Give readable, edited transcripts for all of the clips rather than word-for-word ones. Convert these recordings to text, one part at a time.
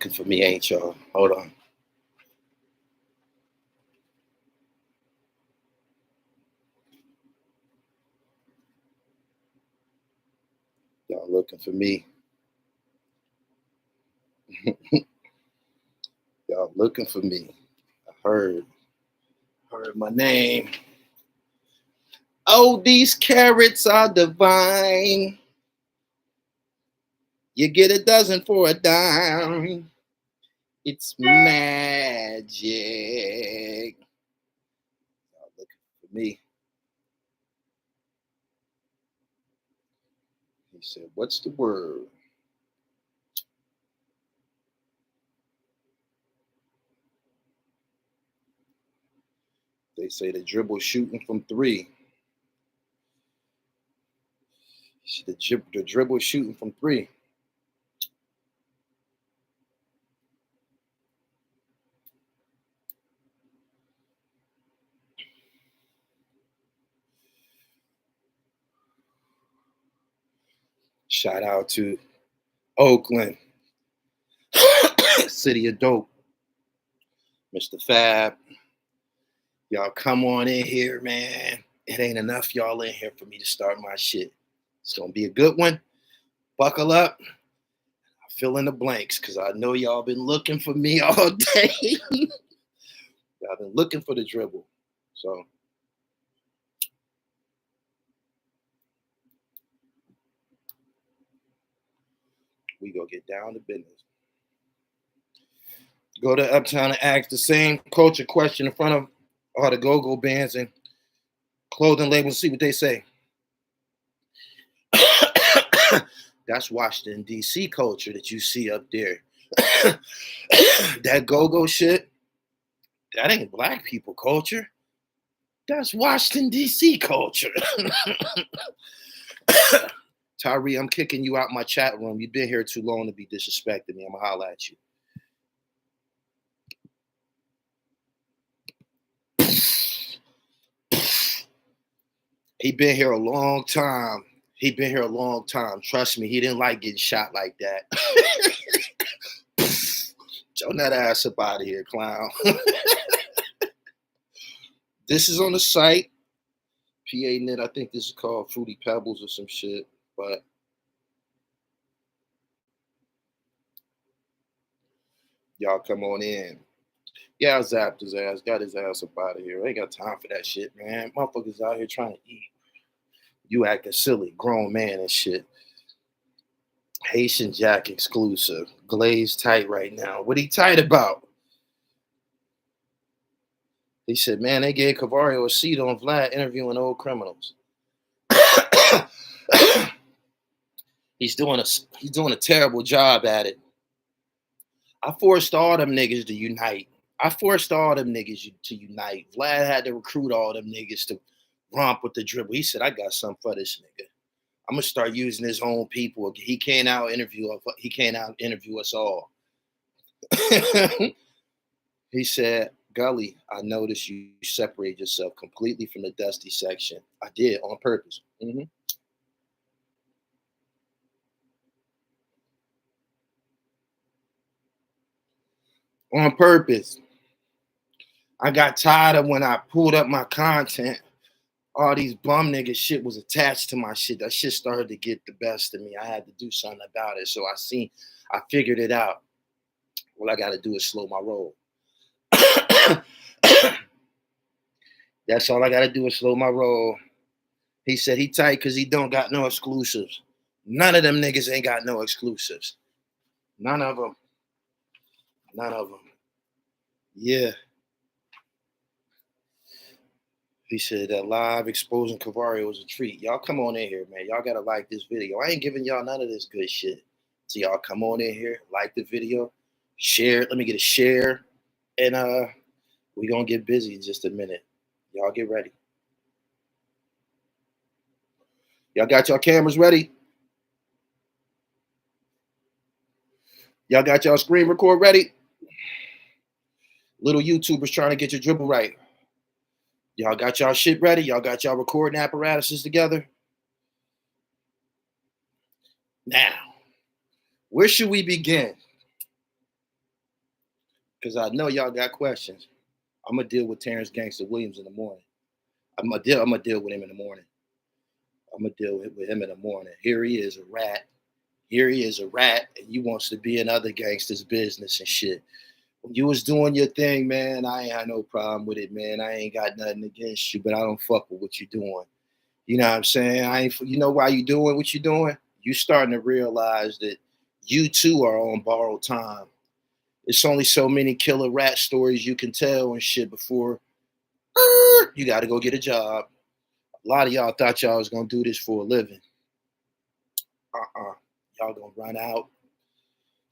looking for me, ain't y'all? Hold on. Y'all looking for me. Y'all looking for me. I heard my name. Oh, these carrots are divine. You get a dozen for a dime. It's magic. Y'all looking for me. He said, what's the word? They say the dribble shooting from 3. The dribble shooting from 3. Shout out to Oakland, City of Dope, Mr. Fab. Y'all come on in here, man. It ain't enough y'all in here for me to start my shit. It's gonna be a good one. Buckle up. Fill in the blanks, because I know y'all been looking for me all day. Y'all been looking for the dribble. So we gonna get down to business. Go to Uptown and ask the same culture question in front of all the go-go bands and clothing labels, see what they say. That's Washington, D.C. culture that you see up there. That go-go shit, that ain't black people culture. That's Washington, D.C. culture. THRU, I'm kicking you out my chat room. You've been here too long to be disrespecting me. I'm going to holler at you. He been here a long time. Trust me, he didn't like getting shot like that. Show that ass up out of here, clown. This is on the site. PA Knit, I think this is called Fruity Pebbles or some shit. But y'all come on in. Yeah, I zapped his ass. Got his ass up out of here. I ain't got time for that shit, man. Motherfuckers out here trying to eat. You acting silly, grown man and shit. Haitian Jack exclusive. Glazed tight right now. What he tight about? He said, man, they gave Cavario a seat on Vlad interviewing old criminals. He's doing a terrible job at it. I forced all them niggas to unite. Vlad had to recruit all them niggas to romp with the dribble. He said, I got something for this nigga. I'm gonna start using his own people. He can't out interview us all. He said, Gully, I noticed you separated yourself completely from the dusty section. I did on purpose. On purpose. I got tired of when I pulled up my content, all these bum nigga shit was attached to my shit. That shit started to get the best of me. I had to do something about it. So I figured it out. All I got to do is slow my roll. That's all I got to do is slow my roll. He said he tight because he don't got no exclusives. None of them niggas ain't got no exclusives. None of them. Yeah. He said that live exposing Cavario was a treat. Y'all come on in here, man. Y'all gotta like this video. I ain't giving y'all none of this good shit. So y'all come on in here, like the video, share. Let me get a share. And we gonna get busy in just a minute. Y'all get ready. Y'all got y'all cameras ready? Y'all got y'all screen record ready? Little YouTubers trying to get your dribble right. Y'all got y'all shit ready? Y'all got y'all recording apparatuses together? Now, where should we begin? because I know y'all got questions. I'm gonna deal with Terrence Gangster Williams in the morning. I'm gonna deal with him in the morning. I'm gonna deal with him in the morning. Here he is, a rat. Here he is, a rat, and you wants to be in other gangsters' business and shit. When you was doing your thing, man, I ain't had no problem with it, man. I ain't got nothing against you, but I don't fuck with what you're doing. You know what I'm saying? I ain't. You know why you doing what you're doing? You starting to realize that you too are on borrowed time. It's only so many killer rat stories you can tell and shit before you got to go get a job. A lot of y'all thought y'all was gonna do this for a living. Y'all gonna run out.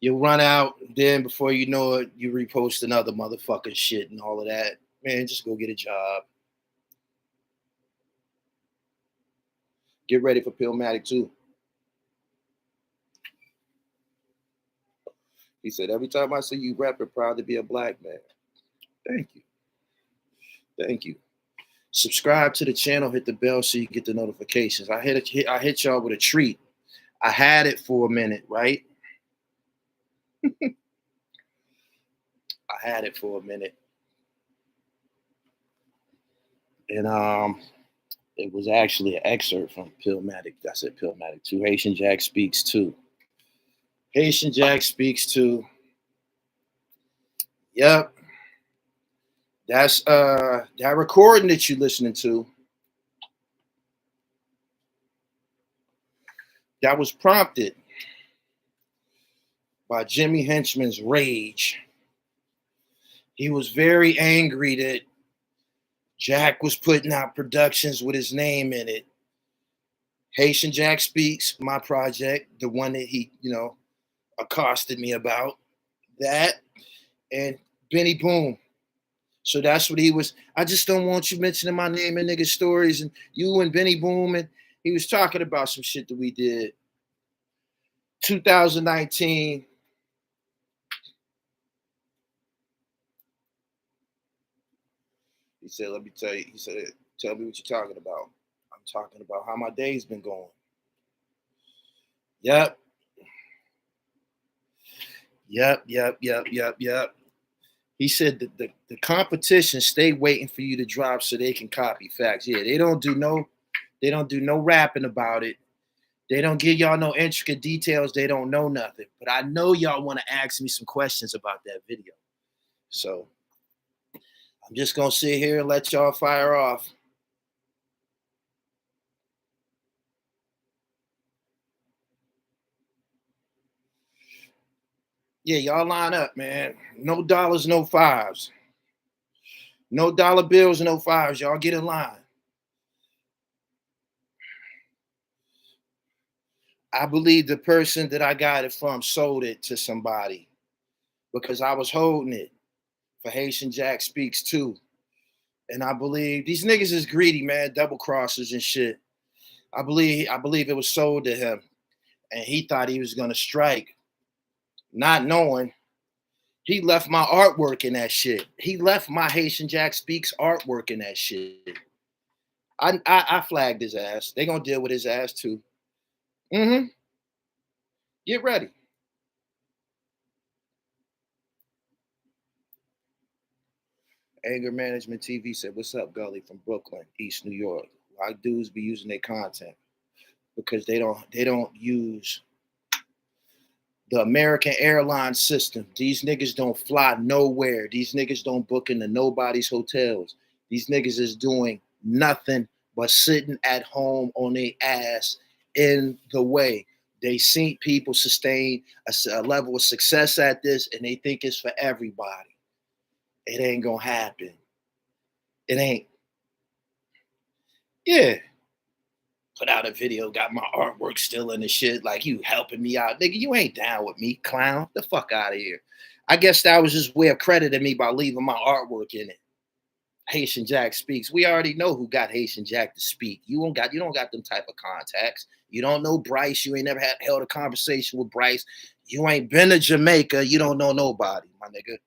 You'll run out, then before you know it, you repost another motherfucking shit and all of that. Man, just go get a job. Get ready for Pillmatic too. He said, every time I see you rapping, proud to be a black man. Thank you. Thank you. Subscribe to the channel, hit the bell so you get the notifications. I hit y'all with a treat. I had it for a minute, right? I had it for a minute. And it was actually an excerpt from Pillmatic. I said Pillmatic 2. Haitian Jack Speaks 2. Haitian Jack Speaks 2. Yep. That's that recording that you're listening to. That was prompted by Jimmy Henchman's rage. He was very angry that Jack was putting out productions with his name in it. Haitian Jack Speaks, my project, the one that he, accosted me about. That and Benny Boom. So that's what he was. I just don't want you mentioning my name in nigga stories and you and Benny Boom. And he was talking about some shit that we did. 2019. He said, let me tell you. He said, tell me what you're talking about. I'm talking about how my day's been going. Yep. He said that the competition stay waiting for you to drop so they can copy facts. Yeah, they don't do no rapping about it. They don't give y'all no intricate details. They don't know nothing. But I know y'all want to ask me some questions about that video. So I'm just gonna sit here and let y'all fire off. Yeah, y'all line up, man. No dollars, no fives. No dollar bills, no fives. Y'all get in line. I believe the person that I got it from sold it to somebody because I was holding it for Haitian Jack Speaks 2. And I believe these niggas is greedy, man, double crossers and shit. I believe it was sold to him. And he thought he was gonna strike. Not knowing he left my artwork in that shit. He left my Haitian Jack Speaks artwork in that shit. I flagged his ass. They gonna deal with his ass too. Mm-hmm. Get ready. Anger Management TV said, "What's up, Gully from Brooklyn, East New York? Why dudes be using their content? Because they don't use the American airline system. These niggas don't fly nowhere. These niggas don't book into nobody's hotels. These niggas is doing nothing but sitting at home on their ass in the way. They seen people sustain a level of success at this, and they think it's for everybody. It ain't gonna happen. It ain't. Yeah. Put out a video, got my artwork still in the shit, like you helping me out. Nigga, you ain't down with me, clown. The fuck out of here. I guess that was his way of crediting me by leaving my artwork in it. Haitian Jack Speaks. We already know who got Haitian Jack to speak. You don't got them type of contacts. You don't know Bryce. You ain't never held a conversation with Bryce. You ain't been to Jamaica. You don't know nobody, my nigga.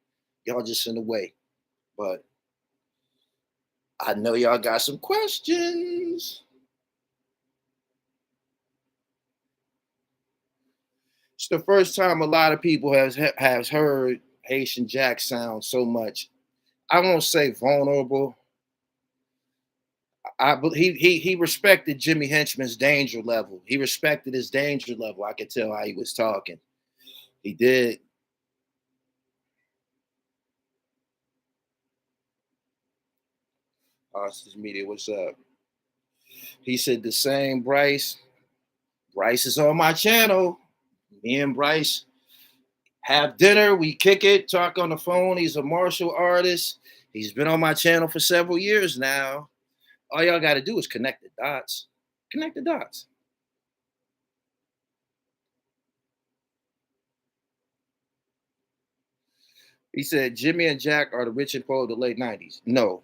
Y'all just in the way. But I know y'all got some questions. It's the first time a lot of people has heard Haitian Jack sounds so much. I won't say vulnerable. He respected Jimmy Henchman's danger level. He respected his danger level. I could tell how he was talking. He did. Icons Media, what's up? He said the same Bryce. Bryce is on my channel. Me and Bryce have dinner. We kick it, talk on the phone. He's a martial artist. He's been on my channel for several years now. All y'all got to do is connect the dots. Connect the dots. He said Jimmy and Jack are the rich and poor of the late 90s. No.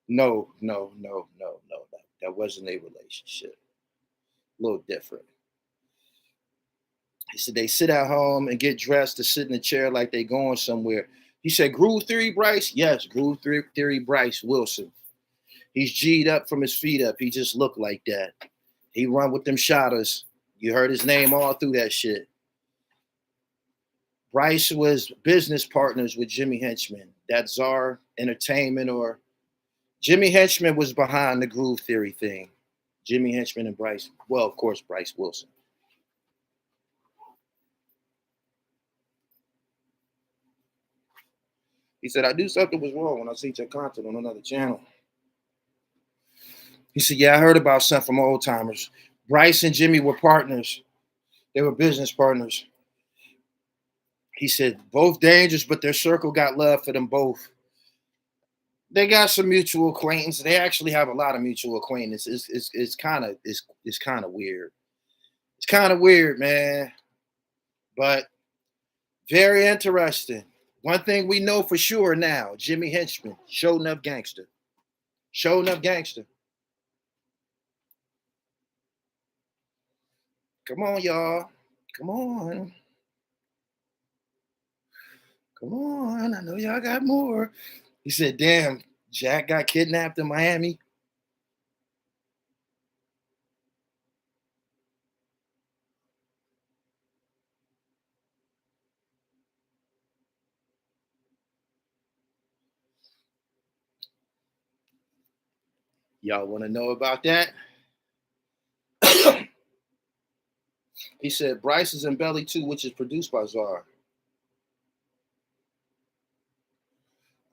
That wasn't a relationship. A little different. He said they sit at home and get dressed to sit in a chair like they going somewhere. He said, Groove Theory Bryce? Yes, Groove Theory Bryce Wilson. He's G'd up from his feet up. He just looked like that. He run with them shotters. You heard his name all through that shit. Bryce was business partners with Jimmy Henchman. That Czar Entertainment or Jimmy Henchman was behind the Groove Theory thing. Jimmy Henchman and Bryce. Well, of course, Bryce Wilson. He said, I knew something was wrong when I seen your content on another channel. He said, yeah, I heard about something from old timers. Bryce and Jimmy were partners. They were business partners. He said, both dangerous, but their circle got love for them both. They got some mutual acquaintance. They actually have a lot of mutual acquaintance. It's kind of weird. It's kind of weird, man. But very interesting. One thing we know for sure now, Jimmy Henchman, show enough gangster. Show enough gangster. Come on, y'all. Come on. Come on. I know y'all got more. He said, damn, Jack got kidnapped in Miami. Y'all want to know about that? He said, Bryce is in Belly 2, which is produced by Czar.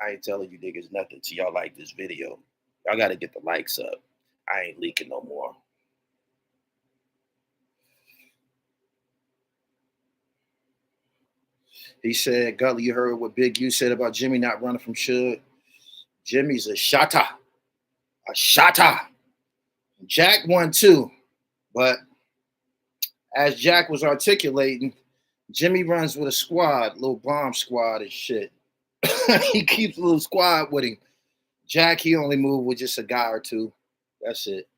I ain't telling you niggas nothing till y'all like this video. Y'all got to get the likes up. I ain't leaking no more. He said, Gully, you heard what Big U said about Jimmy not running from Suge? Jimmy's a shotter. A shotter. Jack won too. But as Jack was articulating, Jimmy runs with a squad, little bomb squad and shit. He keeps a little squad with him. Jack, he only moved with just a guy or two. That's it.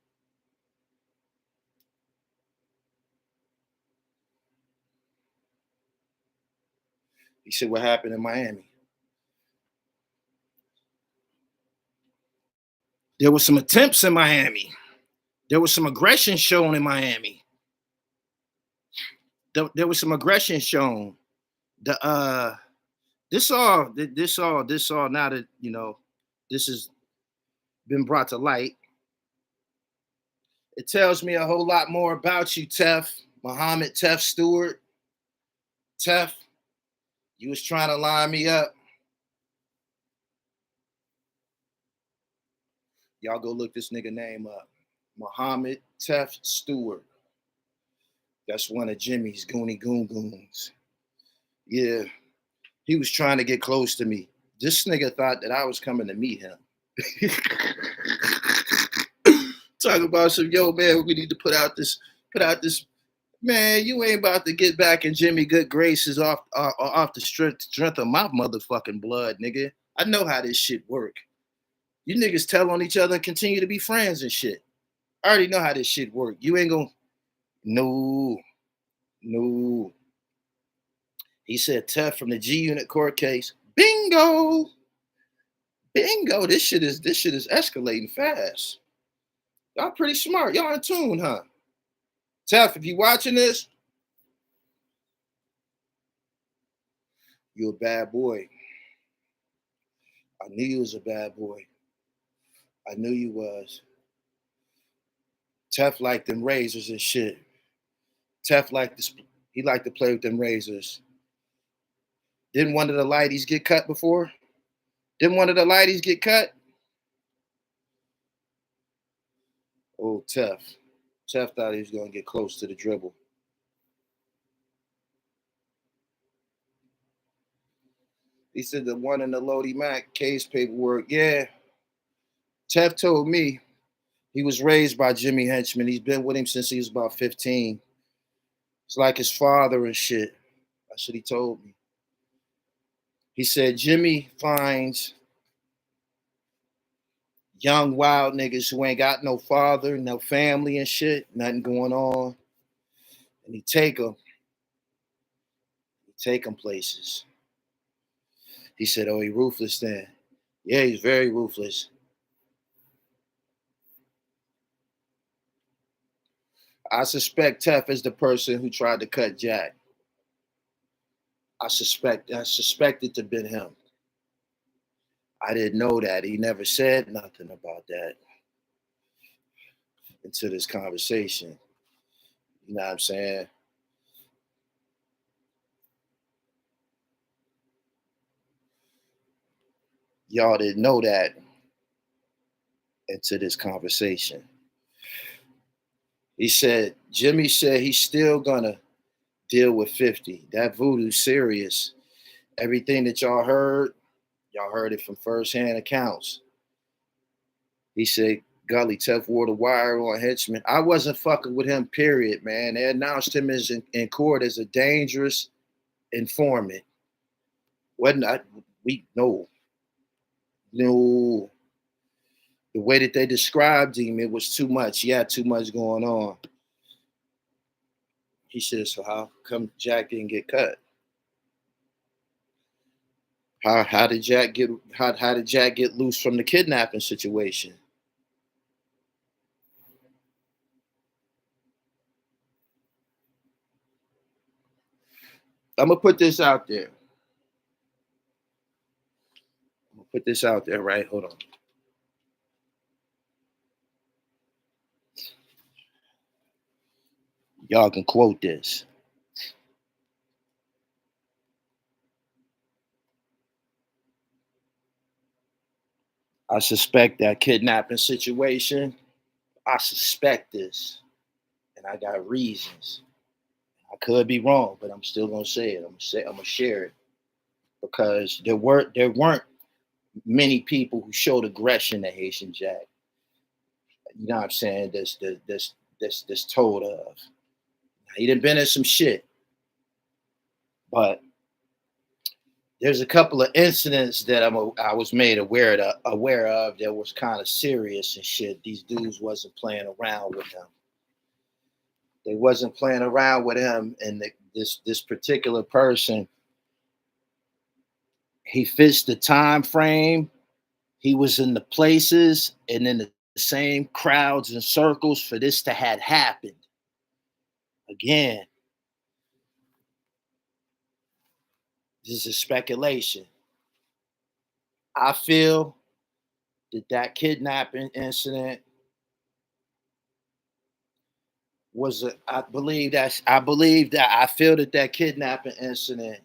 He said, what happened in Miami? There were some attempts in Miami. There was some aggression shown in Miami. There was some aggression shown. This all now that, you know, this has been brought to light. It tells me a whole lot more about you, Tef, Muhammad Tef Stewart. Tef, you was trying to line me up. Y'all go look this nigga name up. Muhammad Tef Stewart. That's one of Jimmy's Goonie Goon Goons. Yeah, he was trying to get close to me. This nigga thought that I was coming to meet him. Talk about some, yo, man, we need to put out this. Man, you ain't about to get back in Jimmy good graces off the strength of my motherfucking blood, nigga. I know how this shit work. You niggas tell on each other and continue to be friends and shit. I already know how this shit work. You ain't gonna. No. He said Tef from the G Unit court case. Bingo. This shit is escalating fast. Y'all pretty smart. Y'all in tune, huh? Tef, if you watching this, You a bad boy. I knew you was a bad boy. I knew you was. Tough like them razors and shit. Tough like this. He liked to play with them razors. Didn't one of the ladies get cut before? Didn't one of the ladies get cut? Oh, Tough. Tough thought he was going to get close to the dribble. He said the one in the Lodi Mac case paperwork. Yeah. Tough told me he was raised by Jimmy Henchman. He's been with him since he was about 15. It's like his father and shit. That's what he told me. He said Jimmy finds young wild niggas who ain't got no father, no family and shit, nothing going on. And he take them places. He said, oh, he ruthless then. Yeah, he's very ruthless. I suspect Tough is the person who tried to cut Jack. I suspect it to have been him. I didn't know that. He never said nothing about that into this conversation. You know what I'm saying? Y'all didn't know that into this conversation. Jimmy said he's still gonna deal with 50. That voodoo's serious. Everything that y'all heard it from firsthand accounts. He said Gully Tough wore the wire on Henchman. I wasn't fucking with him, period, man. They announced him as in court as a dangerous informant. No. The way that they described him, it was too much. He had too much going on. He said, so how come Jack didn't get cut? How did Jack get loose from the kidnapping situation? I'm gonna put this out there. Right? Hold on. Y'all can quote this. I suspect that kidnapping situation. I suspect this, and I got reasons. I could be wrong, but I'm still gonna say it. I'm gonna share it because there weren't many people who showed aggression to Haitian Jack. You know what I'm saying? This told of. He done been in some shit, but there's a couple of incidents that I was made aware of that was kind of serious and shit. These dudes wasn't playing around with him. They wasn't playing around with him, and this particular person, he fits the time frame. He was in the places and in the same crowds and circles for this to had happened. Again, this is speculation. I feel that kidnapping incident was I feel that kidnapping incident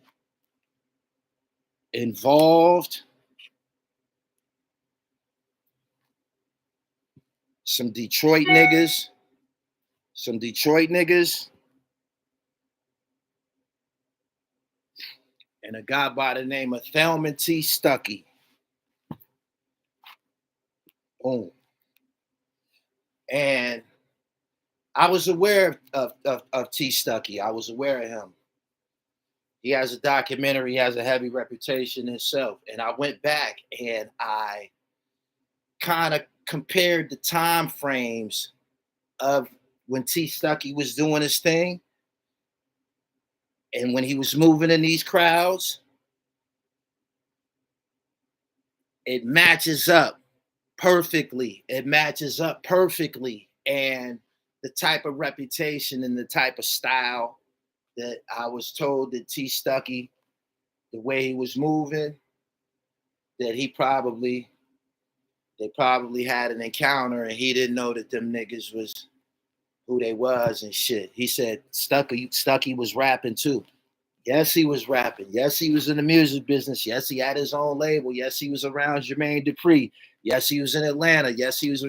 involved some Detroit niggas, and a guy by the name of Thelman T. Stuckey. Boom. And I was aware of T. Stuckey. I was aware of him. He has a documentary. He has a heavy reputation himself. And I went back and I kind of compared the time frames of when T. Stuckey was doing his thing and when he was moving in these crowds. It matches up perfectly. And the type of reputation and the type of style that I was told that T. Stuckey the way he was moving, that they probably had an encounter and he didn't know that them niggas was who they was and shit. He said Stucky was rapping too. Yes, he was rapping. Yes, he was in the music business. Yes, he had his own label. Yes, he was around Jermaine Dupri. Yes, he was in Atlanta. Yes, he was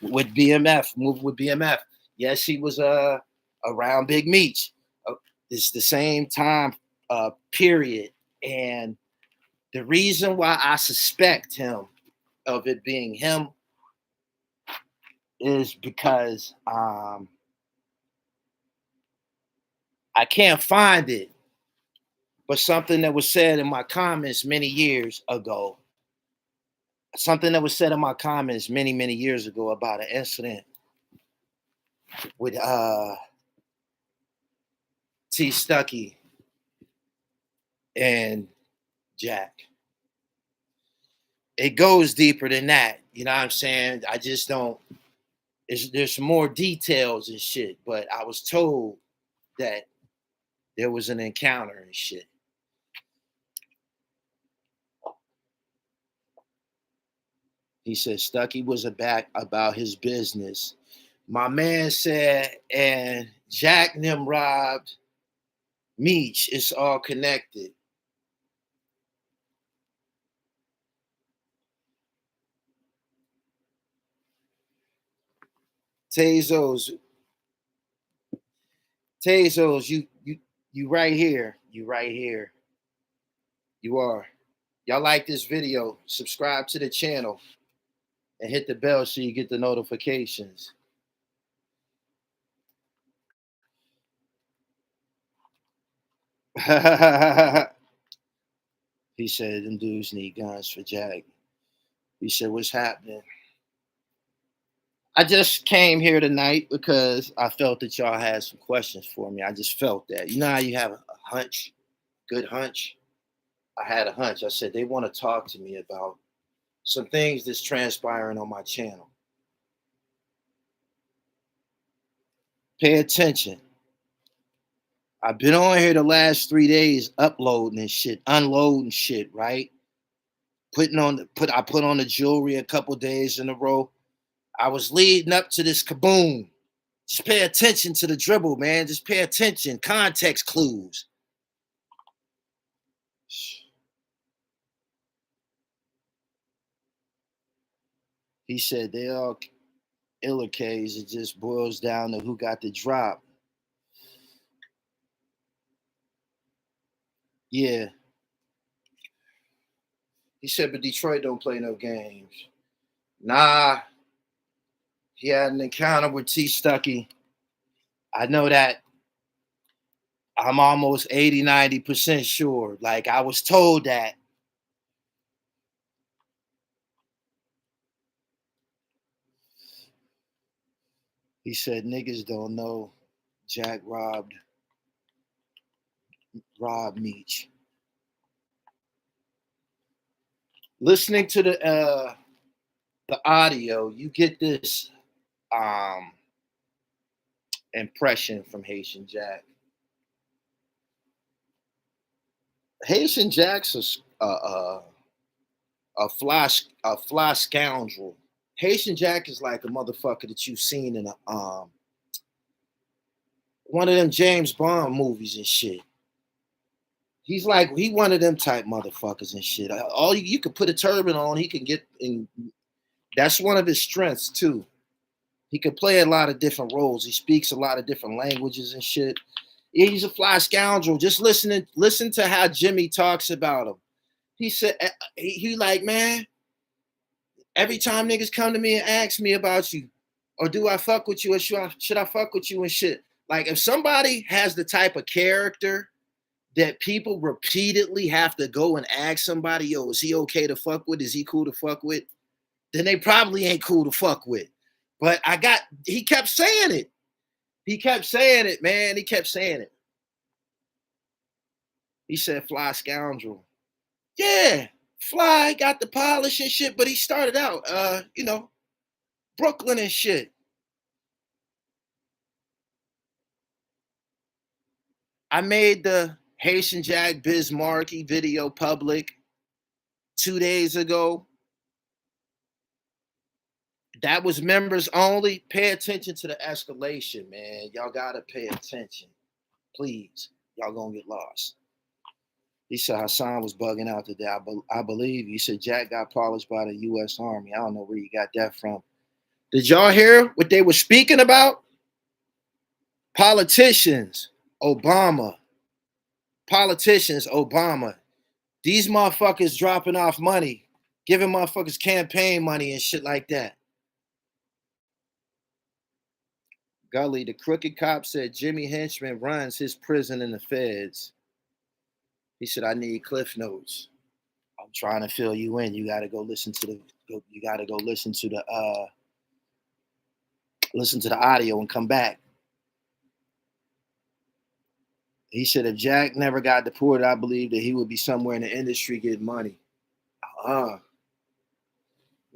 with BMF, moved with BMF. Yes, he was around Big Meech. It's the same time period. And the reason why I suspect him of it being him is because I can't find it, but something that was said in my comments many years ago, many years ago about an incident with T Stucky and Jack. It goes deeper than that. You know what I'm saying? I just don't. There's some more details and shit, but I was told that there was an encounter and shit. He said Stucky was about his business. My man said, and Jack and them robbed Meech. It's all connected. Tezos, you right here. You right here. You are. Y'all like this video, subscribe to the channel and hit the bell so you get the notifications. He said, them dudes need guns for Jack. He said, what's happening? I just came here tonight because I felt that y'all had some questions for me. I just felt that. You know how you have a hunch, good hunch? I had a hunch. I said, they want to talk to me about some things that's transpiring on my channel. Pay attention. I've been on here the last 3 days uploading and shit, unloading shit, right? I put on the jewelry a couple days in a row. I was leading up to this kaboom. Just pay attention to the dribble, man. Just pay attention. Context clues. He said they all illicays. It just boils down to who got the drop. Yeah. He said, but Detroit don't play no games. Nah. He had an encounter with T Stucky. I know that. I'm almost 80, 90% sure. Like, I was told that. He said niggas don't know Jack robbed Meech. Listening to the audio, you get this impression from Haitian Jack. Haitian Jack's a fly scoundrel. Haitian Jack is like a motherfucker that you've seen in a one of them James Bond movies and shit. He one of them type motherfuckers and shit. All you could put a turban on, he can get in. That's one of his strengths too. He can play a lot of different roles. He speaks a lot of different languages and shit. He's a fly scoundrel. Just listen to how Jimmy talks about him. He said he like, man, every time niggas come to me and ask me about you, or do I fuck with you, or should I fuck with you and shit. Like, if somebody has the type of character that people repeatedly have to go and ask somebody, yo, is he okay to fuck with? Is he cool to fuck with? Then they probably ain't cool to fuck with. But he kept saying it. He kept saying it, man. He kept saying it. He said, fly scoundrel. Yeah, Fly got the polish and shit, but he started out, Brooklyn and shit. I made the Haitian Jack Bismarcky video public 2 days ago. That was members only. Pay attention to the escalation, man. Y'all gotta pay attention. Please. Y'all gonna get lost. He said Hassan was bugging out today. I believe he said Jack got polished by the U.S. Army. I don't know where you got that from. Did y'all hear what they were speaking about? Politicians, Obama. Politicians, Obama. These motherfuckers dropping off money, giving motherfuckers campaign money and shit like that. Gully, the crooked cop said Jimmy Henchman runs his prison in the feds. He said, I need cliff notes. I'm trying to fill you in. You gotta go listen to the listen to the audio and come back. He said if Jack never got deported, I believe that he would be somewhere in the industry getting money. One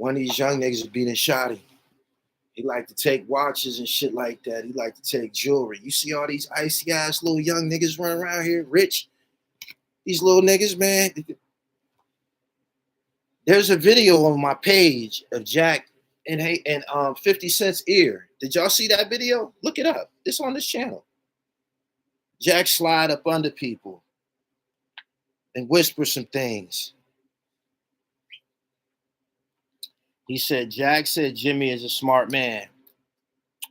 of these young niggas is beating Shotty. He like to take watches and shit like that. He like to take jewelry. You see all these icy ass little young niggas running around here, rich. These little niggas, man. There's a video on my page of Jack and 50 Cent's ear. Did y'all see that video? Look it up. It's on this channel. Jack slide up under people and whisper some things. He said, Jack said Jimmy is a smart man.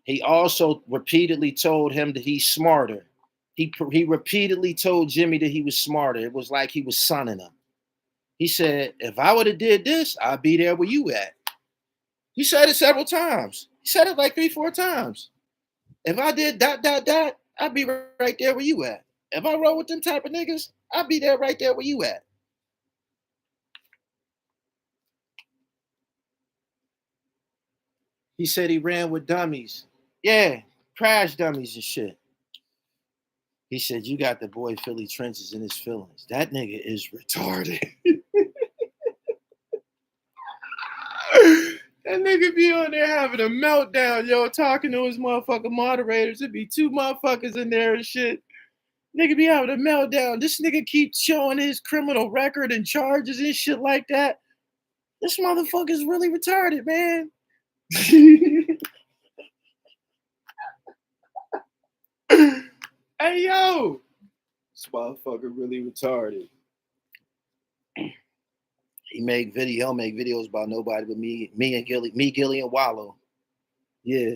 He also repeatedly told him that he's smarter. He repeatedly told Jimmy that he was smarter. It was like he was sunning him. He said, if I would have did this, I'd be there where you at. He said it several times. He said it like 3-4 times. If I did ... I'd be right there where you at. If I roll with them type of niggas, I'd be there right there where you at. He said he ran with dummies. Yeah, crash dummies and shit. He said, you got the boy Philly Trenches in his feelings. That nigga is retarded. That nigga be on there having a meltdown, yo, talking to his motherfucking moderators. It'd be 2 motherfuckers in there and shit. Nigga be having a meltdown. This nigga keeps showing his criminal record and charges and shit like that. This motherfucker's really retarded, man. Hey, yo. This motherfucker really retarded. He make videos about nobody but me and Gilly and Wallow. Yeah.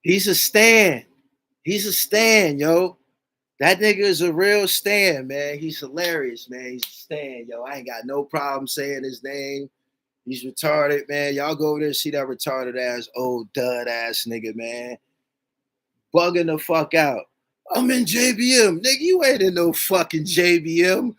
He's a stan. He's a stan, yo. That nigga is a real stan, man. He's hilarious, man. He's a stan, yo. I ain't got no problem saying his name. He's retarded, man. Y'all go over there and see that retarded ass, old dud ass nigga, man. Bugging the fuck out. I'm in JBM. Nigga, you ain't in no fucking JBM.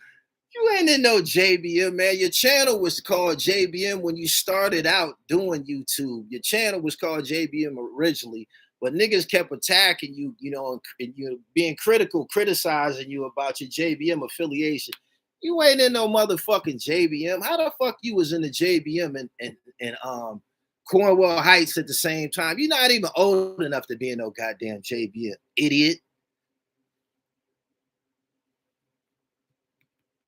You ain't in no JBM, man. Your channel was called JBM when you started out doing YouTube. Your channel was called JBM originally, but niggas kept attacking you, you know, and you being critical, criticizing you about your JBM affiliation. You ain't in no motherfucking JBM. How the fuck you was in the JBM and Cornwall Heights at the same time? You're not even old enough to be in no goddamn JBM, idiot.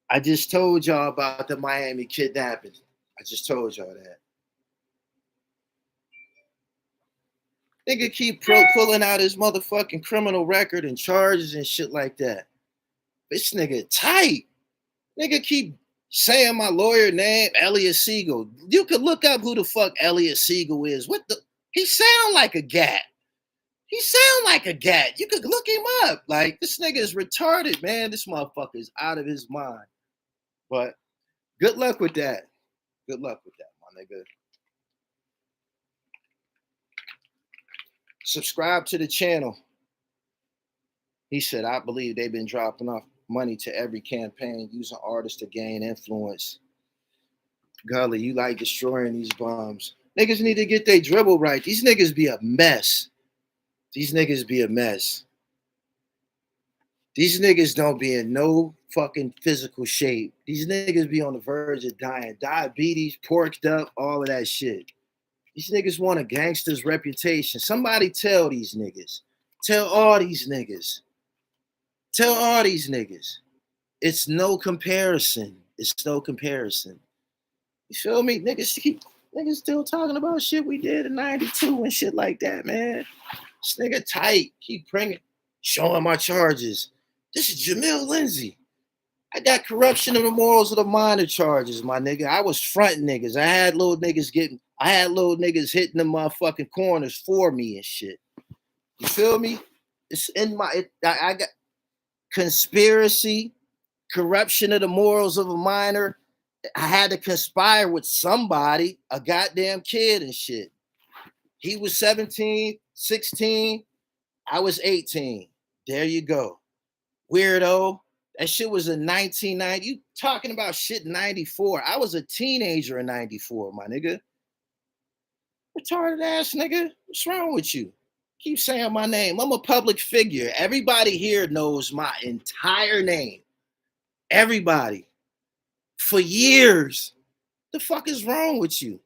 I just told y'all about the Miami kidnapping. I just told y'all that. Nigga keep pulling out his motherfucking criminal record and charges and shit like that. This nigga tight. Nigga keep saying my lawyer name, Elliot Siegel. You could look up who the fuck Elliot Siegel is. What the? He sound like a gat. He sound like a gat. You could look him up. Like, this nigga is retarded, man. This motherfucker is out of his mind. But good luck with that. Good luck with that, my nigga. Subscribe to the channel. He said, I believe they've been dropping off money to every campaign using artists to gain influence. Gully, you like destroying these bums. Niggas need to get their dribble right. These niggas be a mess. These niggas be a mess. These niggas don't be in no fucking physical shape. These niggas be on the verge of dying. Diabetes, porked up, all of that shit. These niggas want a gangster's reputation. Somebody tell these niggas. Tell all these niggas. Tell all these niggas. It's no comparison. It's no comparison. You feel me? Niggas still talking about shit we did in 92 and shit like that, man. This nigga tight. Keep bringing, showing my charges. This is Jamil Lindsey. I got corruption of the morals of the minor charges, my nigga. I was fronting niggas. I had little niggas hitting the motherfucking corners for me and shit. You feel me? It's in I got conspiracy, corruption of the morals of a minor. I had to conspire with somebody, a goddamn kid and shit. He was 17, 16. I was 18. There you go. Weirdo. That shit was in 1990. You talking about shit in 94. I was a teenager in 94, my nigga. Retarded ass nigga. What's wrong with you? Keep saying my name. I'm a public figure. Everybody here knows my entire name. Everybody. For years. The fuck is wrong with you?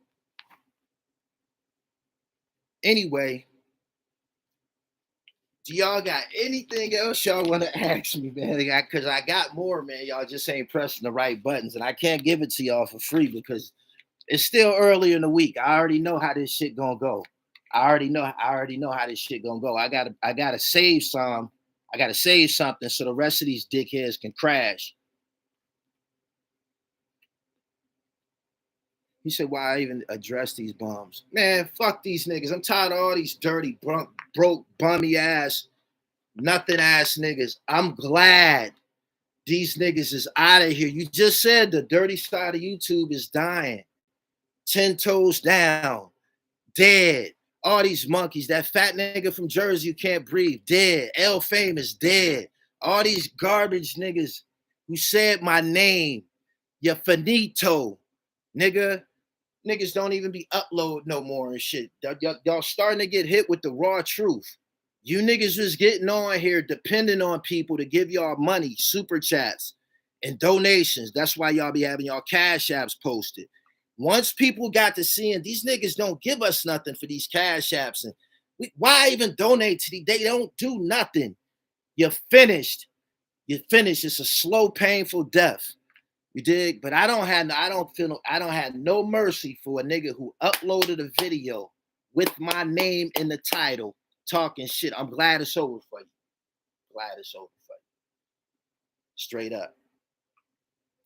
Anyway, do y'all got anything else y'all want to ask me, man? Because I got more, man. Y'all just ain't pressing the right buttons. And I can't give it to y'all for free because it's still early in the week. I already know how this shit gonna go. I already know how this shit gonna go. I gotta save some. I gotta save something so the rest of these dickheads can crash. He said, why I even address these bums? Man, fuck these niggas. I'm tired of all these dirty, broke, bummy ass, nothing ass niggas. I'm glad these niggas is out of here. You just said the dirty side of YouTube is dying. 10 toes down, dead. All these monkeys, that fat nigga from Jersey who can't breathe, dead. L Famous, dead. All these garbage niggas who said my name, you're finito, nigga. Niggas don't even be upload no more and shit. Y'all starting to get hit with the raw truth. You niggas was getting on here depending on people to give y'all money, super chats, and donations. That's why y'all be having y'all cash apps posted. Once people got to seeing these niggas don't give us nothing for these cash apps, and why even donate to these? They don't do nothing. You're finished. You're finished. It's a slow, painful death. You dig? But I don't have no mercy for a nigga who uploaded a video with my name in the title talking shit. I'm glad it's over for you. Glad it's over for you. Straight up.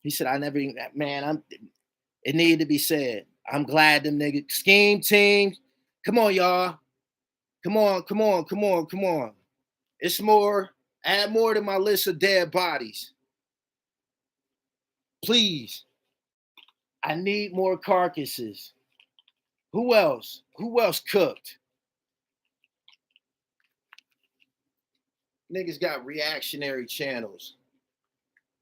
He said, it needed to be said. I'm glad them niggas, scheme team. Come on, y'all. Come on. It's more. Add more to my list of dead bodies. Please. I need more carcasses. Who else? Who else cooked? Niggas got reactionary channels.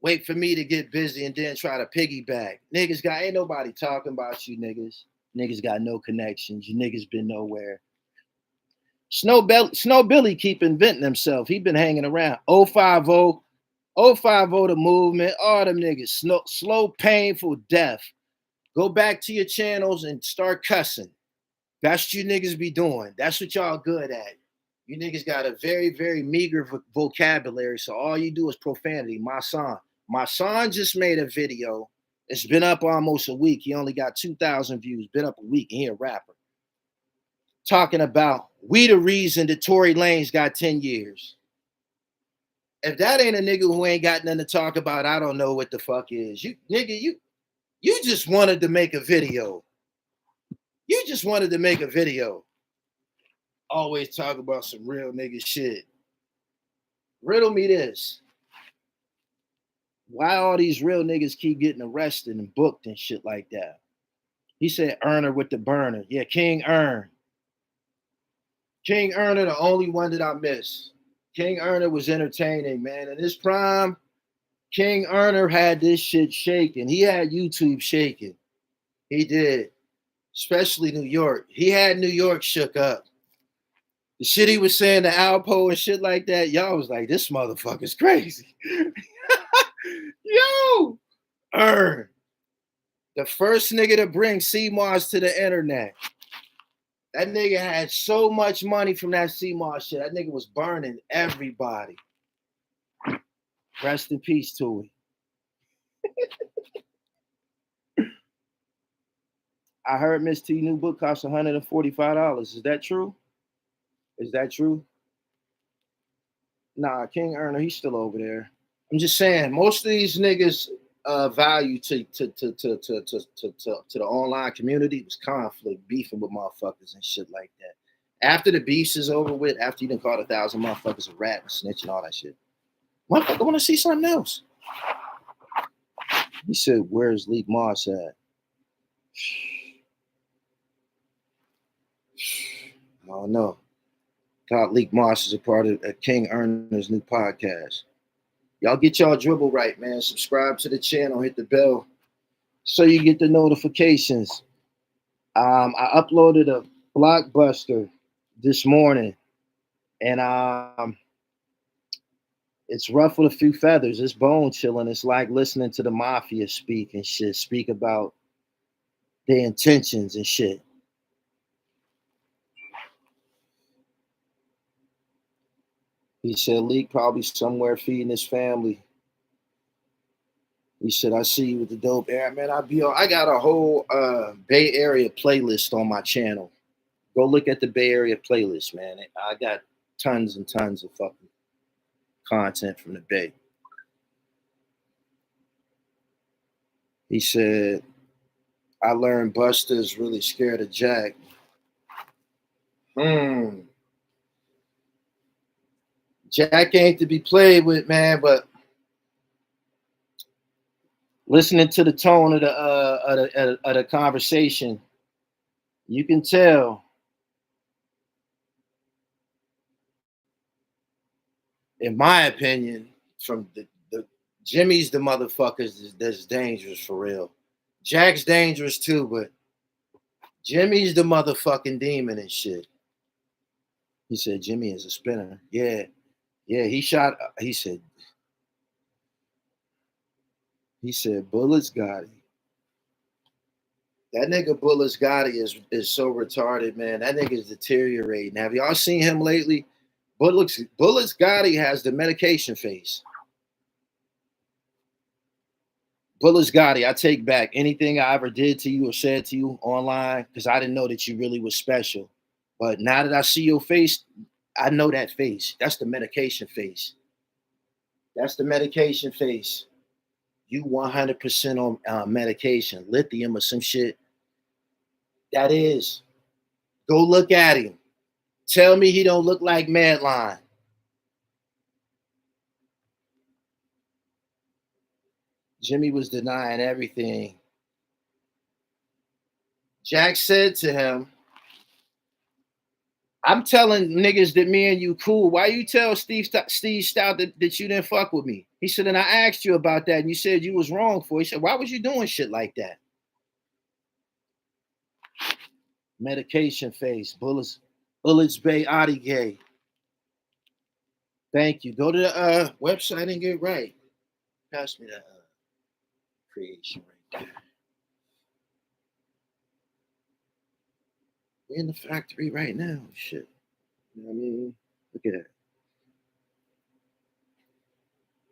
Wait for me to get busy and then try to piggyback. Ain't nobody talking about you niggas. Niggas got no connections. You niggas been nowhere. Snow Billy keep inventing himself. He been hanging around. 050 the movement. All them niggas. Slow, painful death. Go back to your channels and start cussing. That's what you niggas be doing. That's what y'all good at. You niggas got a very, very meager vocabulary, so all you do is profanity. My son just made a video. It's been up almost a week. He only got 2,000 views. Been up a week, and he a rapper. Talking about, we the reason that Tory Lanez got 10 years. If that ain't a nigga who ain't got nothing to talk about, I don't know what the fuck is. You just wanted to make a video. Always talk about some real nigga shit. Riddle me this. Why all these real niggas keep getting arrested and booked and shit like that? He said Erner with the burner. Yeah, King Erner, the only one that I miss. King Erner was entertaining, man. In his prime, King Erner had this shit shaking. He had YouTube shaking. He did. Especially New York. He had New York shook up. The shit he was saying to Alpo and shit like that, y'all was like, this motherfucker's crazy. Yo! The first nigga to bring CMOS to the internet. That nigga had so much money from that CMOS shit. That nigga was burning everybody. Rest in peace to it. I heard Miss T new book costs $145. Is that true? Is that true? Nah, King Earner, he's still over there. I'm just saying, most of these niggas value to the online community was conflict, beefing with motherfuckers and shit like that. After the beef is over with, after you done caught 1,000 motherfuckers a rat and snitch and all that shit, motherfucker want to see something else. He said, "Where's Leak Moss at?" I don't know. Thought Leak Moss is a part of King Earner's new podcast. Y'all get y'all dribble right, man. Subscribe to the channel, hit the bell so you get the notifications. I uploaded a blockbuster this morning, and it's ruffled a few feathers. It's bone chilling. It's like listening to the mafia speak and shit, speak about their intentions and shit. He said, Leak probably somewhere feeding his family. He said, I see you with the dope air. Man, I got a whole Bay Area playlist on my channel. Go look at the Bay Area playlist, man. I got tons and tons of fucking content from the Bay. He said, I learned Busta's really scared of Jack. Jack ain't to be played with, man, but listening to the tone of the conversation, you can tell, in my opinion, from the Jimmy's the motherfuckers that's dangerous for real. Jack's dangerous too, but Jimmy's the motherfucking demon and shit. He said Jimmy is a spinner. Yeah, he shot. He said Bullets Gotti. That nigga Bullets Gotti is so retarded, man. That nigga is deteriorating. Have y'all seen him lately? Bullets Gotti has the medication face. Bullets Gotti, I take back anything I ever did to you or said to you online because I didn't know that you really was special. But now that I see your face, I know that face. That's the medication face. That's the medication face. You 100% on medication, lithium or some shit. That is. Go look at him. Tell me he don't look like Madline. Jimmy was denying everything. Jack said to him, I'm telling niggas that me and you cool. Why you tell Steve Stout that you didn't fuck with me? He said, and I asked you about that, and you said you was wrong for it. He said, why was you doing shit like that? Medication face, Bullets Bay Adi Gay. Thank you. Go to the website and get right. Pass me that creation right there. We're in the factory right now. Shit. You know what I mean? Look at that.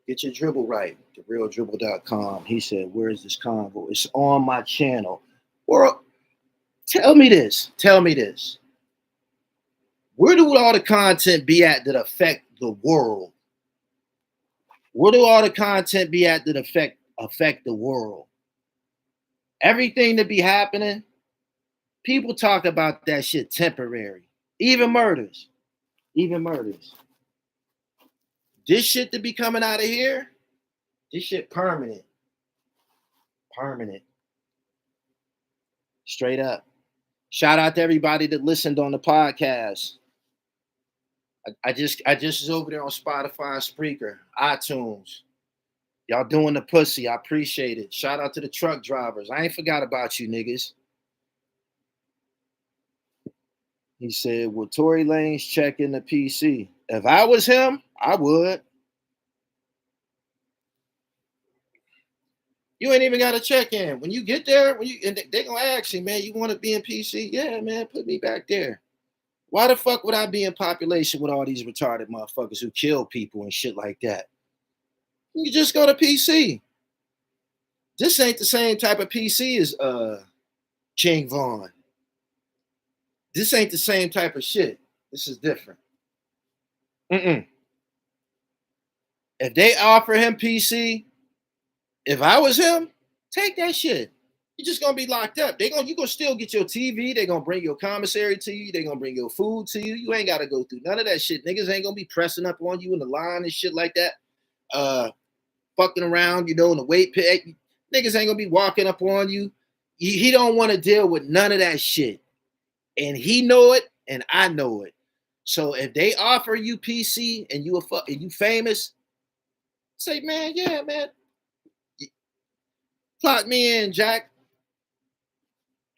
Get your dribble right. TheRealDribble.com. He said, where's this convo? It's on my channel. Well, tell me this. Where do all the content be at that affect the world? Where do all the content be at that affect the world? Everything that be happening, people talk about that shit temporary. Even murders. This shit that be coming out of here, this shit permanent. Straight up. Shout out to everybody that listened on the podcast. I just was over there on Spotify, Spreaker, iTunes. Y'all doing the pussy. I appreciate it. Shout out to the truck drivers. I ain't forgot about you niggas. He said, well, Tory Lanez checking the PC. If I was him, I would. You ain't even got to check in. When you get there, they gonna ask you, man, you want to be in PC? Yeah, man, put me back there. Why the fuck would I be in population with all these retarded motherfuckers who kill people and shit like that? You just go to PC. This ain't the same type of PC as King Von. This ain't the same type of shit. This is different. If they offer him PC, if I was him, take that shit. You're just gonna be locked up. You gonna still get your TV. They're gonna bring your commissary to you. They're gonna bring your food to you. You ain't gotta go through none of that shit. Niggas ain't gonna be pressing up on you in the line and shit like that. Fucking around, in the weight pit. Niggas ain't gonna be walking up on you. He don't want to deal with none of that shit. And he know it, and I know it. So if they offer you PC and you famous, say, man, yeah, man. Clock me in, Jack.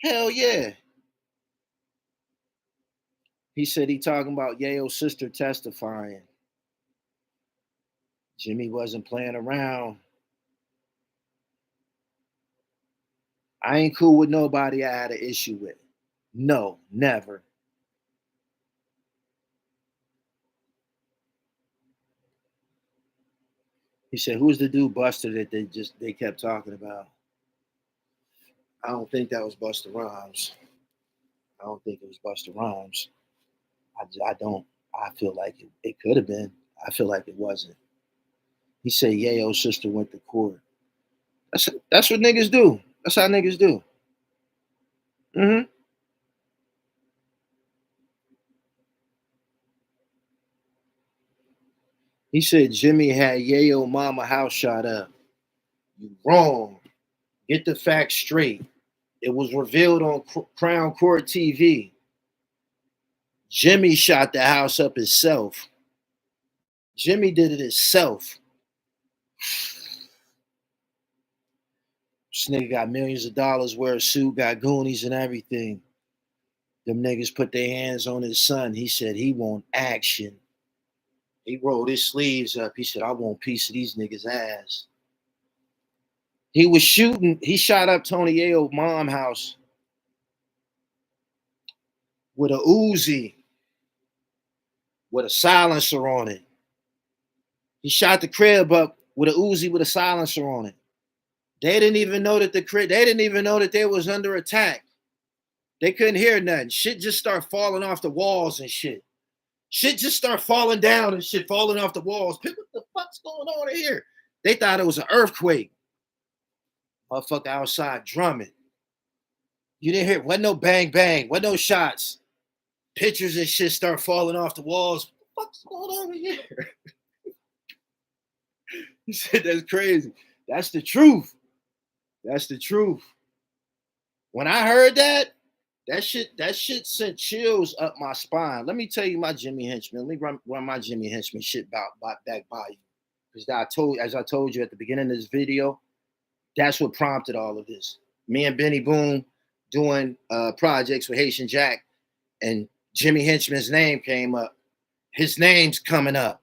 Hell yeah. He said he talking about Yayo's sister testifying. Jimmy wasn't playing around. I ain't cool with nobody I had an issue with. No, never. He said, who's the dude Buster that they kept talking about? I don't think that was Busta Rhymes. I don't think it was Busta Rhymes. I don't. I feel like it could have been. I feel like it wasn't. He said Yayo's sister went to court. That's what niggas do. That's how niggas do. He said Jimmy had Yayo mama house shot up. You wrong. Get the facts straight. It was revealed on Crown Court TV. Jimmy shot the house up himself. Jimmy did it himself. This nigga got millions of dollars, wear a suit, got goonies and everything. Them niggas put their hands on his son. He said he want action. He rolled his sleeves up. He said, I want a piece of these niggas' ass. He was shooting. He shot up Tony Yayo's mom house with a Uzi with a silencer on it. He shot the crib up with a Uzi with a silencer on it. They didn't even know that they didn't even know that they was under attack. They couldn't hear nothing. Shit just started falling off the walls and shit. Shit just started falling down and shit, falling off the walls. People, what the fuck's going on in here? They thought it was an earthquake. Motherfucker outside drumming. You didn't hear, wasn't no bang bang, wasn't no shots. Pictures and shit start falling off the walls. What the fuck's going on in here? He said, that's crazy. That's the truth. That's the truth. When I heard that shit sent chills up my spine. Let me tell you my Jimmy Henchman. Let me run my Jimmy Henchman shit back by you. Because as I told you at the beginning of this video, that's what prompted all of this. Me and Benny Boom doing projects with Haitian Jack, and Jimmy Henchman's name came up. His name's coming up.